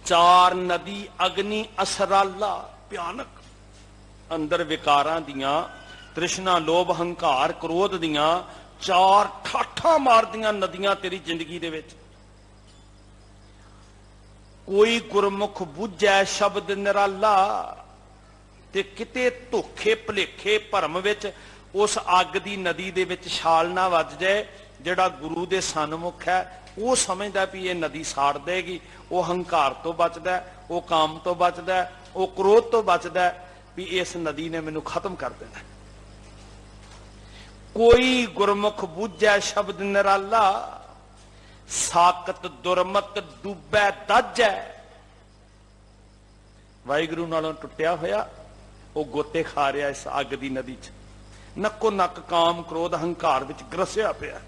4 नदी अग्नि असराला, भयानक। अंदर विकारां दियां, तृष्णा लोभ हंकार क्रोध दियां 4 ठाठा मारदियां नदियां तेरी जिंदगी दे विच। कोई गुरमुख बुझै शब्द निराला, ते किते धोखे भलेखे भरम विच उस अग दी नदी दे विच छाल ना वज जाए। जिहड़ा गुरु दे सन्मुख है वो समझदा भी ये नदी साड़ देगी। वो हंकार तो बचदा, वो काम तो बचदा, वो क्रोध तो बचदा भी इस नदी ने मैनू खत्म कर देना। कोई गुरमुख बुझै शब्द निराला, साकत दुरमत डूबै दज है। वाहिगुरू नालों टुटिया होया वो गोते खा रहा इस अग दी नदी च। नक्को नक काम क्रोध हंकार विच ग्रसिया पिया,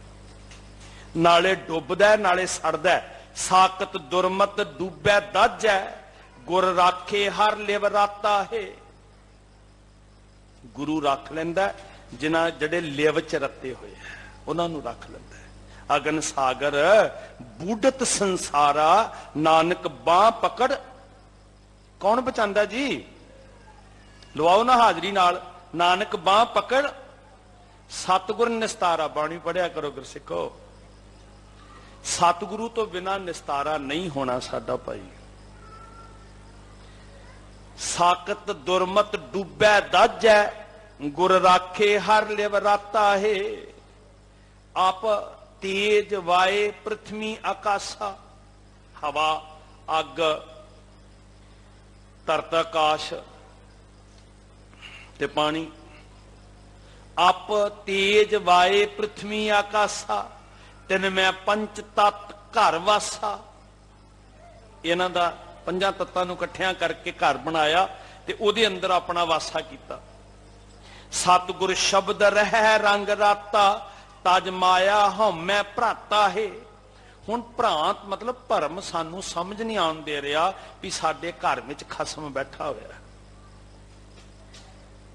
नाले डुबदा नाले सड़दा। साकत दुरमत डूबै दज है, गुर राखे हर लिव राता है। गुरु रख लैंदा जिन्हां जिहड़े लिव च रते होए उन्हां नूं रख लैंदा। अगन सागर बूढ़त संसारा, नानक बांह पकड़ कौन बचांदा जी। लवाओ ना हाजरी नाल। नानक बांह पकड़ सतगुर निस्तारा। बाणी पढ़िया करो गुरसिखो। सतगुरु तो बिना निस्तारा नहीं होना साडा भाई। साकत दुरमत डूबै दज है, गुर राखे हर लिव राता है। आप तेज वाए पृथ्वी आकाशा, हवा अग धरत आकाश ते पानी। आप तेज वाए पृथ्वी आकाशा, तिन मैं पंच तत्त घर वासा। इन्हां दा पंजां तत्तां नूं इकट्ठियां करके घर बनाया ते उहदे अंदर अपना वासा कीता। सतगुर शब्द रह रंग राता, तज माया हौमै भराता है। हुण भ्रांत मतलब भरम सानू समझ नहीं आउण दे रहा भी साडे घर विच खसम बैठा होया।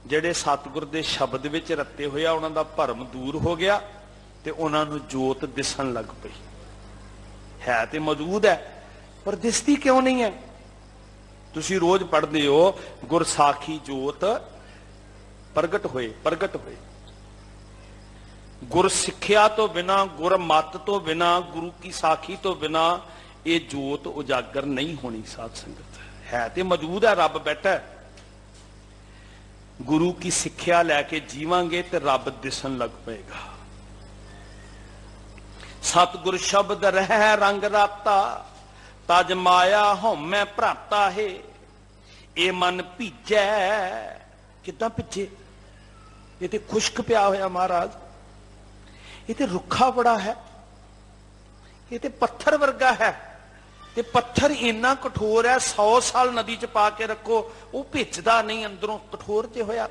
ਜਿਹੜੇ ਸਤਿਗੁਰ ਦੇ ਸ਼ਬਦ ਵਿੱਚ ਰੱਤੇ ਹੋਇਆ ਉਹਨਾਂ ਦਾ ਭਰਮ ਦੂਰ ਹੋ ਗਿਆ ਤੇ ਉਹਨਾਂ ਨੂੰ ਜੋਤ ਦਿਸਣ ਲੱਗ ਪਈ। ਹੈ ਤੇ ਮੌਜੂਦ ਹੈ ਪਰ ਦਿਸਦੀ ਕਿਉਂ ਨਹੀਂ ਹੈ? ਤੁਸੀਂ ਰੋਜ਼ ਪੜ੍ਹਦੇ ਹੋ ਗੁਰਸਾਖੀ ਜੋਤ ਪ੍ਰਗਟ ਹੋਏ। ਗੁਰ ਸਿੱਖਿਆ ਤੋਂ ਬਿਨਾ, ਗੁਰ ਮਤ ਤੋਂ ਬਿਨਾ, ਗੁਰੂ ਕੀ ਸਾਖੀ ਤੋਂ ਬਿਨਾ ਇਹ ਜੋਤ ਉਜਾਗਰ ਨਹੀਂ ਹੋਣੀ। ਸਾਧ ਸੰਗਤ ਹੈ ਤੇ ਮੌਜੂਦ ਹੈ, ਰੱਬ ਬੈਠਾ ਹੈ। गुरु की सिक्ख्या लैके जीवांगे तो रब दिसन लग पेगा। सतगुर शब्द रह रंग राता, तज माया हौमै भराता है। ये मन भीजै, किदां भीजे? ये तो खुश्क पिया होया महाराज, ये तो रुखा बड़ा है, ये तो पत्थर वर्गा है। ते पत्थर इन्ना कठोर है, 100 साल नदी च पा के रखो वो भिजदा नहीं, अंदरों कठोर ते होया।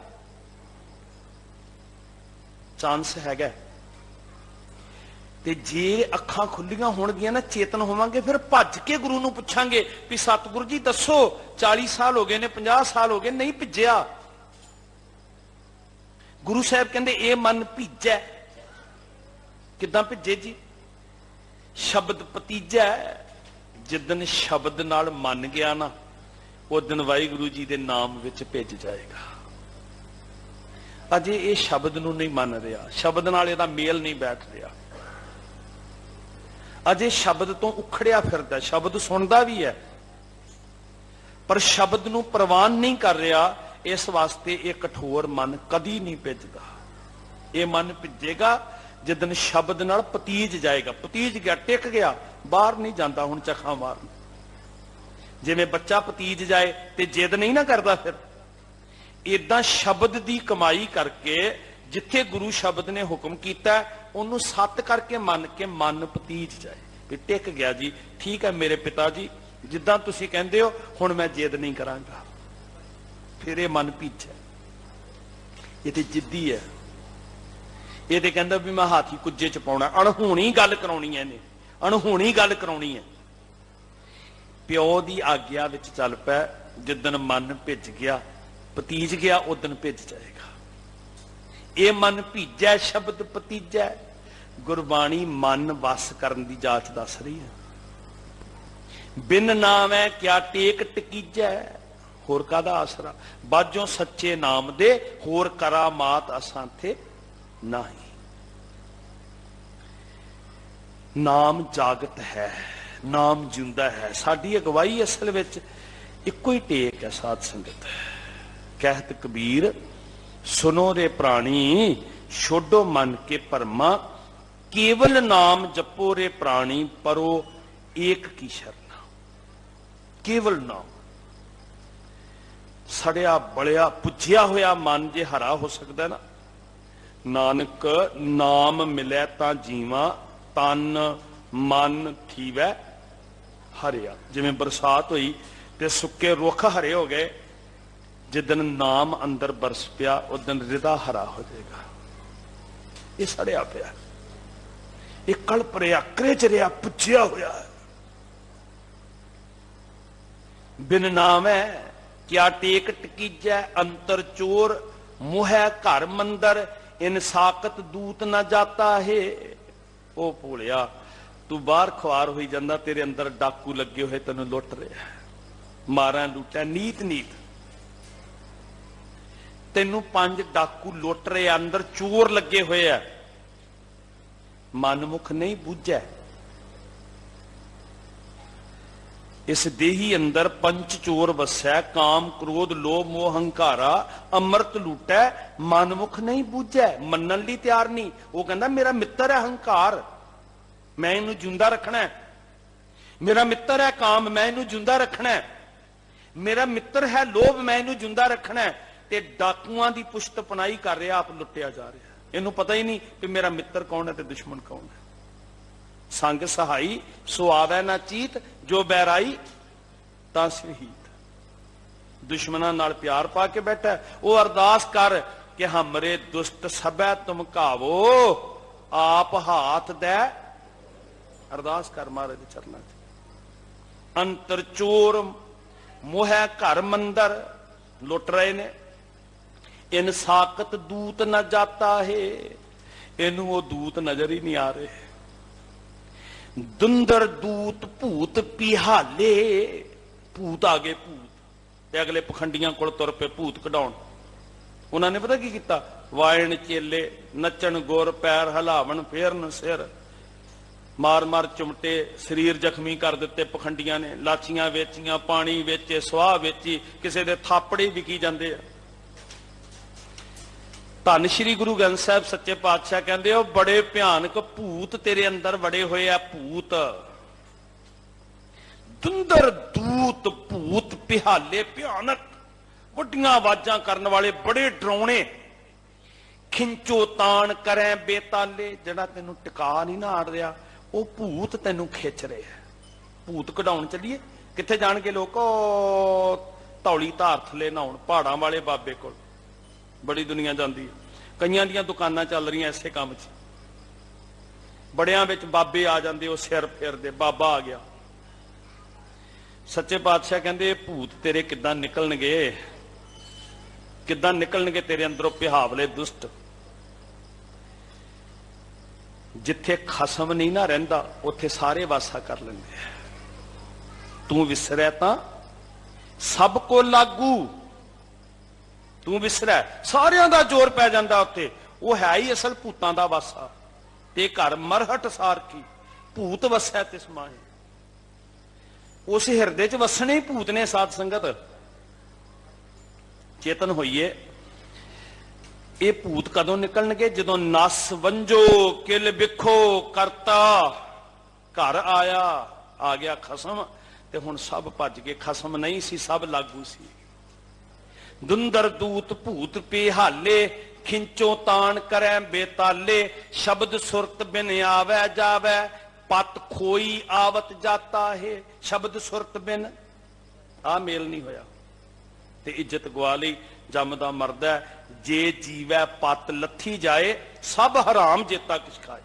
चांस हैगा ते जे अखां खुलियां होणगियां ना, चेतन होवांगे, फिर भज के गुरु नूं पुछांगे भी सतगुरु जी दसो 40 साल हो गए ने, 50 साल हो गए, नहीं भिजया। गुरु साहब कहंदे ये मन भीजै। किदां भिजे जी? शब्द पतीजा। जिदन शब्द नाल मन गया ना, उस दिन वाहिगुरु जी के नाम विच भिज जाएगा। अजे ये शब्द नूं नहीं मन रहा, शब्द नाल इहदा मेल नहीं बैठ रहा, अजे शब्द तो उखड़िया फिरदा, शब्द सुनदा भी है पर शब्द नूं प्रवान नहीं कर रहा। इस वास्ते ये कठोर मन कदी नहीं भिजदा। ये मन भिजेगा जिदन शब्द नाल पतीज जाएगा। पतीज गया, टिक गया, बाहर नहीं जाता। हुण चखा मारन जिवें बच्चा पतीज जाए ते जिद नहीं ना करता, फिर इदां शब्द दी कमाई करके जिथे गुरु शब्द ने हुक्म कीता उन्होंने सत करके मन के मन पतीज जाए भी टिक गया जी, ठीक है मेरे पिता जी, जिद्दां तुसीं कहंदे हो हुण मैं जिद नहीं करांगा। फिर ये मन भीजा। ये ते जिद्दी है। ये ते कहंदा भी मैं हाथी कुज्जे च पाउणा। अणहोणी गल कराउणी है, इहने अणहोणी गल कराउणी है। प्यो दी आग्या विच चल पै, जिदन मन भिज गया, पतीज गया, उदन भिज जाएगा। ये मन भीजै शब्द पतीजै। गुरबाणी मन वस करन दी जाच दस रही है। बिन नाम है क्या टेक टकीजै, होर कादा आसरा। बाजों सच्चे नाम दे होर करामात असां थे नहीं। नाम जागत है, नाम जिंदा है। साडी अगवाई असल विच इक्को ही टेक है। साध संगत कहत कबीर सुनो रे प्राणी, छोड़ो मन के भरमा, केवल नाम जपो रे प्राणी, परो एक की शरणा। केवल नाम। सड़िया बलिया पुज्जिया होया मन जे हरा हो सकता है ना। नानक नाम मिले ता जीवा, तन मन थीवै हरिया। जिवें बरसात हुई ते सुक्के रुख हरे हो गए, जिदन नाम अंदर बरस पिया उस दिन रिदा हरा हो जाएगा। ये सड़िया पिया, ये कल्प रहा, क्रेच रहा, पुज्जिया होया। बिन नाम है क्या टेक टकीजै, अंतर चोर मुह घर मंदर, इन साकत दूत न जाता है। ओ भोलिया तू बाहर खुआर होई जांदा, तेरे अंदर डाकू लगे हुए तेन लुट रहा है, मारा लुटा नीत नीत। तेनू 5 डाकू लुट रहे, अंदर चोर लगे हुए है, मनमुख नहीं बूझै। इस देही अंदर पंच चोर वसै, काम क्रोध लोभ मोह हंकारा, अमृत लूटै, मनमुख नहीं बूझै। मनन लई तैयार नहीं। वो कहंदा मेरा मित्र है हंकार, मैं इनू जिंदा रखना है। मेरा मित्र है काम, मैं इनू जिंदा रखना है। मेरा मित्र है लोभ, मैं इनू जिंदा रखना है। ਤੇ ਡਾਕੂਆਂ ਦੀ ਪੁਸ਼ਤ ਪਨਾਈ ਕਰ ਰਿਹਾ, ਆਪ ਲੁੱਟਿਆ ਜਾ ਰਿਹਾ। ਇਹਨੂੰ ਪਤਾ ਹੀ ਨਹੀਂ ਕਿ ਮੇਰਾ ਮਿੱਤਰ ਕੌਣ ਹੈ ਤੇ ਦੁਸ਼ਮਣ ਕੌਣ ਹੈ। ਸੰਗ ਸਹਾਈ ਸੋ ਆਵੈ ਨਾ ਚੀਤ, ਜੋ ਬੈਰਾਈ ਤਾਂ ਸ਼ਹੀਦ। ਦੁਸ਼ਮਣਾਂ ਨਾਲ ਪਿਆਰ ਪਾ ਕੇ ਬੈਠਾ, ਉਹ ਅਰਦਾਸ ਕਰ ਕਿ ਹਮਰੇ ਦੁਸ਼ਟ ਸਭੈ ਤੁਮ ਘਾਵੋ, ਆਪ ਹਾਥ ਦੇ। ਅਰਦਾਸ ਕਰ ਮਹਾਰਾਜ ਦੇ ਚਰਨਾਂ 'ਚ। ਅੰਤਰ ਚੋਰ ਮੋਹਿ ਘਰ ਮੰਦਰ, ਲੁੱਟ ਰਹੇ ਨੇ। ਇਨ ਸਾਕਤ ਦੂਤ ਨਾ ਜਾਤਾ ਹੈ, ਇਹਨੂੰ ਉਹ ਦੂਤ ਨਜ਼ਰ ਹੀ ਨਹੀਂ ਆ ਰਹੇ। ਦੁੰਦਰ ਦੂਤ ਭੂਤ ਪਿਹਾਲੇ, ਭੂਤ ਆ ਗਏ ਭੂਤ, ਤੇ ਅਗਲੇ ਪਖੰਡੀਆਂ ਕੋਲ ਤੁਰ ਪਏ ਭੂਤ ਕਢਾਉਣ। ਉਹਨਾਂ ਨੇ ਪਤਾ ਕੀ ਕੀਤਾ? ਵਾਇਣ ਚੇਲੇ ਨੱਚਣ, ਗੁਰ ਪੈਰ ਹਿਲਾਵਣ, ਫੇਰਨ ਸਿਰ, ਮਾਰ ਮਾਰ ਚੁਮਟੇ, ਸਰੀਰ ਜ਼ਖਮੀ ਕਰ ਦਿੱਤੇ ਪਖੰਡੀਆਂ ਨੇ। ਲਾਚੀਆਂ ਵੇਚੀਆਂ, ਪਾਣੀ ਵੇਚੇ, ਸਵਾਹ ਵੇਚੀ, ਕਿਸੇ ਦੇ ਥਾਪੜੇ ਵਿਕੀ ਜਾਂਦੇ ਆ। ਧੰਨ ਸ਼੍ਰੀ ਗੁਰੂ ਗ੍ਰੰਥ ਸਾਹਿਬ ਸੱਚੇ ਪਾਤਸ਼ਾਹ ਕਹਿੰਦੇ ਉਹ ਬੜੇ ਭਿਆਨਕ ਭੂਤ ਤੇਰੇ ਅੰਦਰ ਵੜੇ ਹੋਏ ਆ। ਭੂਤ ਦੁੰਦਰ ਦੂਤ ਭੂਤ ਪਿਹਾਲੇ, ਭਿਆਨਕ ਵੱਡੀਆਂ ਆਵਾਜ਼ਾਂ ਕਰਨ ਵਾਲੇ, ਬੜੇ ਡਰਾਉਣੇ। ਖਿੰਚੋ ਤਾਣ ਕਰੈ ਬੇਤਾਲੇ, ਜਿਹੜਾ ਤੈਨੂੰ ਟਿਕਾ ਨਹੀਂ ਨਾ ਆੜ ਰਿਹਾ, ਉਹ ਭੂਤ ਤੈਨੂੰ ਖਿੱਚ ਰਿਹਾ। ਭੂਤ ਕਢਾਉਣ ਚੱਲੀਏ। ਕਿੱਥੇ ਜਾਣਗੇ ਲੋਕ? ਧੌਲੀ ਧਾਰ ਥੱਲੇ ਨਹਾਉਣ, ਪਹਾੜਾਂ ਵਾਲੇ ਬਾਬੇ ਕੋਲ। ਬੜੀ ਦੁਨੀਆ ਜਾਂਦੀ ਹੈ। ਕਈਆਂ ਦੀਆਂ ਦੁਕਾਨਾਂ ਚੱਲ ਰਹੀਆਂ ਇਸੇ ਕੰਮ 'ਚ। ਬੜਿਆਂ ਵਿੱਚ ਬਾਬੇ ਆ ਜਾਂਦੇ, ਉਹ ਸਿਰ ਫੇਰਦੇ, ਬਾਬਾ ਆ ਗਿਆ। ਸੱਚੇ ਪਾਤਸ਼ਾਹ ਕਹਿੰਦੇ ਇਹ ਭੂਤ ਤੇਰੇ ਕਿੱਦਾਂ ਨਿਕਲਣਗੇ, ਕਿੱਦਾਂ ਨਿਕਲਣਗੇ ਤੇਰੇ ਅੰਦਰੋਂ ਪਿਹਾਵਲੇ ਦੁਸ਼ਟ। ਜਿੱਥੇ ਖਸਮ ਨਹੀਂ ਨਾ ਰਹਿੰਦਾ, ਉੱਥੇ ਸਾਰੇ ਵਾਸਾ ਕਰ ਲੈਂਦੇ ਆ। ਤੂੰ ਵਿਸਰਿਆ ਤਾਂ ਸਭ ਕੋ ਲਾਗੂ, ਤੂੰ ਵਿਸਰਿਆ ਸਾਰਿਆਂ ਦਾ ਜ਼ੋਰ ਪੈ ਜਾਂਦਾ ਉੱਥੇ। ਉਹ ਹੈ ਹੀ ਅਸਲ ਭੂਤਾਂ ਦਾ ਵਾਸਾ। ਤੇ ਘਰ ਮਰਹਟ ਸਾਰ ਕੀ, ਭੂਤ ਵਸੈ ਤਿਸ ਮਾਹੀ। ਉਸ ਹਿਰਦੇ 'ਚ ਵਸਣੇ ਹੀ ਭੂਤ ਨੇ। ਸਾਧ ਸੰਗਤ ਚੇਤਨ ਹੋਈਏ। ਇਹ ਭੂਤ ਕਦੋਂ ਨਿਕਲਣਗੇ? ਜਦੋਂ ਨਸ ਵੰਜੋ ਕਿਲ ਬਿਖੋ ਕਰਤਾ, ਘਰ ਆਇਆ, ਆ ਗਿਆ ਖਸਮ, ਤੇ ਹੁਣ ਸਭ ਭੱਜ ਗਏ। ਖਸਮ ਨਹੀਂ ਸੀ, ਸਭ ਲਾਗੂ ਸੀ। ਦੁੰਦਰ ਦੂਤ ਭੂਤ ਪਿਹਾਲੇ, ਖਿੰਚੋ ਤਾਣ ਕਰੈ ਬੇਤਾਲੇ, ਸ਼ਬਦ ਸੁਰਤ ਬਿਨ ਆਵੈ ਜਾਵੈ, ਪਤ ਖੋਈ ਆਵਤ ਜਾਤਾ ਹੈ। ਸ਼ਬਦ ਸੁਰਤ ਬਿਨ ਆ ਮੇਲ ਨਹੀਂ ਹੋਇਆ ਤੇ ਇੱਜ਼ਤ ਗਵਾ ਲਈ। ਜੰਮਦਾ ਮਰਦਾ, ਜੇ ਜੀਵੈ ਪਤ ਲੱਥੀ ਜਾਏ, ਸਭ ਹਰਾਮ ਜੇਤਾ ਕਿਛ ਖਾਏ।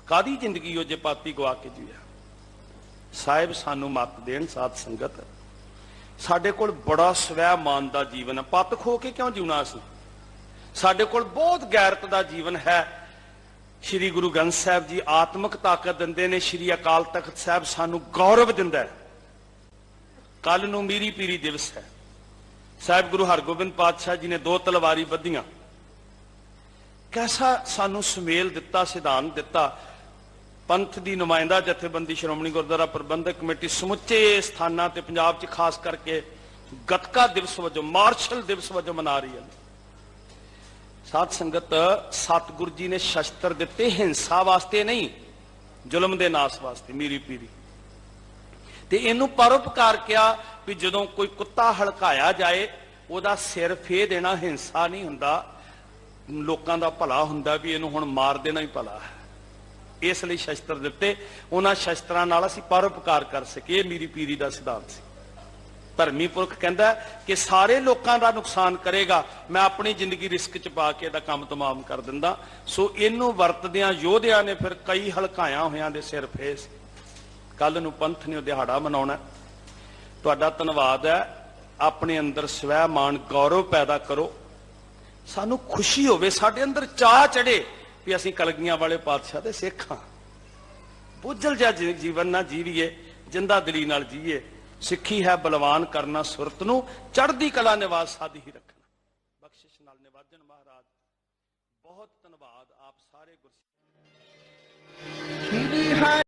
ਕਾਦੀ ਜ਼ਿੰਦਗੀ ਉਹ ਜੇ ਪਾਤੀ ਗਵਾ ਕੇ ਜੀਆ। ਸਾਹਿਬ ਸਾਨੂੰ ਮੱਤ ਦੇਣ। ਸਾਧ ਸੰਗਤ ਸਾਡੇ ਕੋਲ ਬੜਾ ਸਵੈ ਮਾਨ ਦਾ ਜੀਵਨ ਹੈ। ਪੱਤ ਖੋ ਕੇ ਕਿਉਂ ਜਿਉਣਾ ਅਸੀਂ? ਸਾਡੇ ਕੋਲ ਬਹੁਤ ਗੈਰਤ ਦਾ ਜੀਵਨ ਹੈ। ਸ਼੍ਰੀ ਗੁਰੂ ਗ੍ਰੰਥ ਸਾਹਿਬ ਜੀ ਆਤਮਿਕ ਤਾਕਤ ਦਿੰਦੇ ਨੇ। ਸ਼੍ਰੀ ਅਕਾਲ ਤਖਤ ਸਾਹਿਬ ਸਾਨੂੰ ਗੌਰਵ ਦਿੰਦਾ ਹੈ। ਕੱਲ ਨੂੰ ਮੀਰੀ ਪੀਰੀ ਦਿਵਸ ਹੈ। ਸਾਹਿਬ ਗੁਰੂ ਹਰਗੋਬਿੰਦ ਪਾਤਸ਼ਾਹ ਜੀ ਨੇ 2 ਤਲਵਾਰੀ ਬੱਧੀਆਂ। ਕੈਸਾ ਸਾਨੂੰ ਸੁਮੇਲ ਦਿੱਤਾ, ਸਿਧਾਂਤ ਦਿੱਤਾ। ਪੰਥ ਦੀ ਨੁਮਾਇੰਦਾ ਜਥੇਬੰਦੀ ਸ਼੍ਰੋਮਣੀ ਗੁਰਦੁਆਰਾ ਪ੍ਰਬੰਧਕ ਕਮੇਟੀ ਸਮੁੱਚੇ ਸਥਾਨਾਂ ਤੇ ਪੰਜਾਬ 'ਚ ਖਾਸ ਕਰਕੇ ਗੱਤਕਾ ਦਿਵਸ ਵਜੋਂ, ਮਾਰਸ਼ਲ ਦਿਵਸ ਵਜੋਂ ਮਨਾ ਰਹੀ ਹੈ। ਸਾਧ ਸੰਗਤ ਸਤਿਗੁਰੂ ਜੀ ਨੇ ਸ਼ਸਤਰ ਦਿੱਤੇ ਹਿੰਸਾ ਵਾਸਤੇ ਨਹੀਂ, ਜ਼ੁਲਮ ਦੇ ਨਾਸ ਵਾਸਤੇ। ਮੀਰੀ ਪੀਰੀ ਤੇ ਇਹਨੂੰ ਪਰਉਪਕਾਰ ਕਿਹਾ ਵੀ ਜਦੋਂ ਕੋਈ ਕੁੱਤਾ ਹਲਕਾਇਆ ਜਾਏ, ਉਹਦਾ ਸਿਰ ਫੇਹ ਦੇਣਾ ਹਿੰਸਾ ਨਹੀਂ ਹੁੰਦਾ, ਲੋਕਾਂ ਦਾ ਭਲਾ ਹੁੰਦਾ, ਵੀ ਇਹਨੂੰ ਹੁਣ ਮਾਰ ਦੇਣਾ ਹੀ ਭਲਾ ਹੈ। ਇਸ ਲਈ ਸ਼ਸਤਰ ਦਿੱਤੇ। ਉਹਨਾਂ ਸ਼ਸਤਰਾਂ ਨਾਲ ਅਸੀਂ ਪਰਉਪਕਾਰ ਕਰ ਸਕੀਏ। ਮੀਰੀ ਪੀਰੀ ਦਾ ਸਿਧਾਂਤ ਸੀ। ਧਰਮੀ ਪੁਰਖ ਕਹਿੰਦਾ ਕਿ ਸਾਰੇ ਲੋਕਾਂ ਦਾ ਨੁਕਸਾਨ ਕਰੇਗਾ, ਮੈਂ ਆਪਣੀ ਜ਼ਿੰਦਗੀ ਰਿਸਕ 'ਚ ਪਾ ਕੇ ਇਹਦਾ ਕੰਮ ਤਮਾਮ ਕਰ ਦਿੰਦਾ। ਸੋ ਇਹਨੂੰ ਵਰਤਦਿਆਂ ਯੋਧਿਆਂ ਨੇ ਫਿਰ ਕਈ ਹਲਕਾਇਆ ਹੋਇਆਂ ਦੇ ਸਿਰ ਫੇਸ। ਕੱਲ ਨੂੰ ਪੰਥ ਨੇ ਉਹ ਦਿਹਾੜਾ ਮਨਾਉਣਾ। ਤੁਹਾਡਾ ਧੰਨਵਾਦ ਹੈ। ਆਪਣੇ ਅੰਦਰ ਸਵੈ ਮਾਣ, ਗੌਰਵ ਪੈਦਾ ਕਰੋ। ਸਾਨੂੰ ਖੁਸ਼ੀ ਹੋਵੇ, ਸਾਡੇ ਅੰਦਰ ਚਾਹ ਚੜੇ ਵੀ ਅਸੀਂ ਕਲਗੀਆਂ ਵਾਲੇ ਪਾਤਸ਼ਾਹ ਦੇ ਸਿੱਖ ਹਾਂ। ਬੁੱਝਲ ਜਿਹਾ ਜੀਵਨ ਨਾ ਜੀਵੀਏ, ਜਿੰਦਾ ਦਿਲੀ ਨਾਲ ਜੀਏ। ਸਿੱਖੀ ਹੈ ਬਲਵਾਨ ਕਰਨਾ ਸੁਰਤ ਨੂੰ, ਚੜ੍ਹਦੀ ਕਲਾ ਨਿਵਾਸ ਸਾਦੀ ਹੀ ਰੱਖਣਾ। ਬਖਸ਼ਿਸ਼ ਨਾਲ ਨਿਵਾਜਣ ਮਹਾਰਾਜ। ਬਹੁਤ ਧੰਨਵਾਦ ਆਪ ਸਾਰੇ ਗੁਰਸਿੱਖ।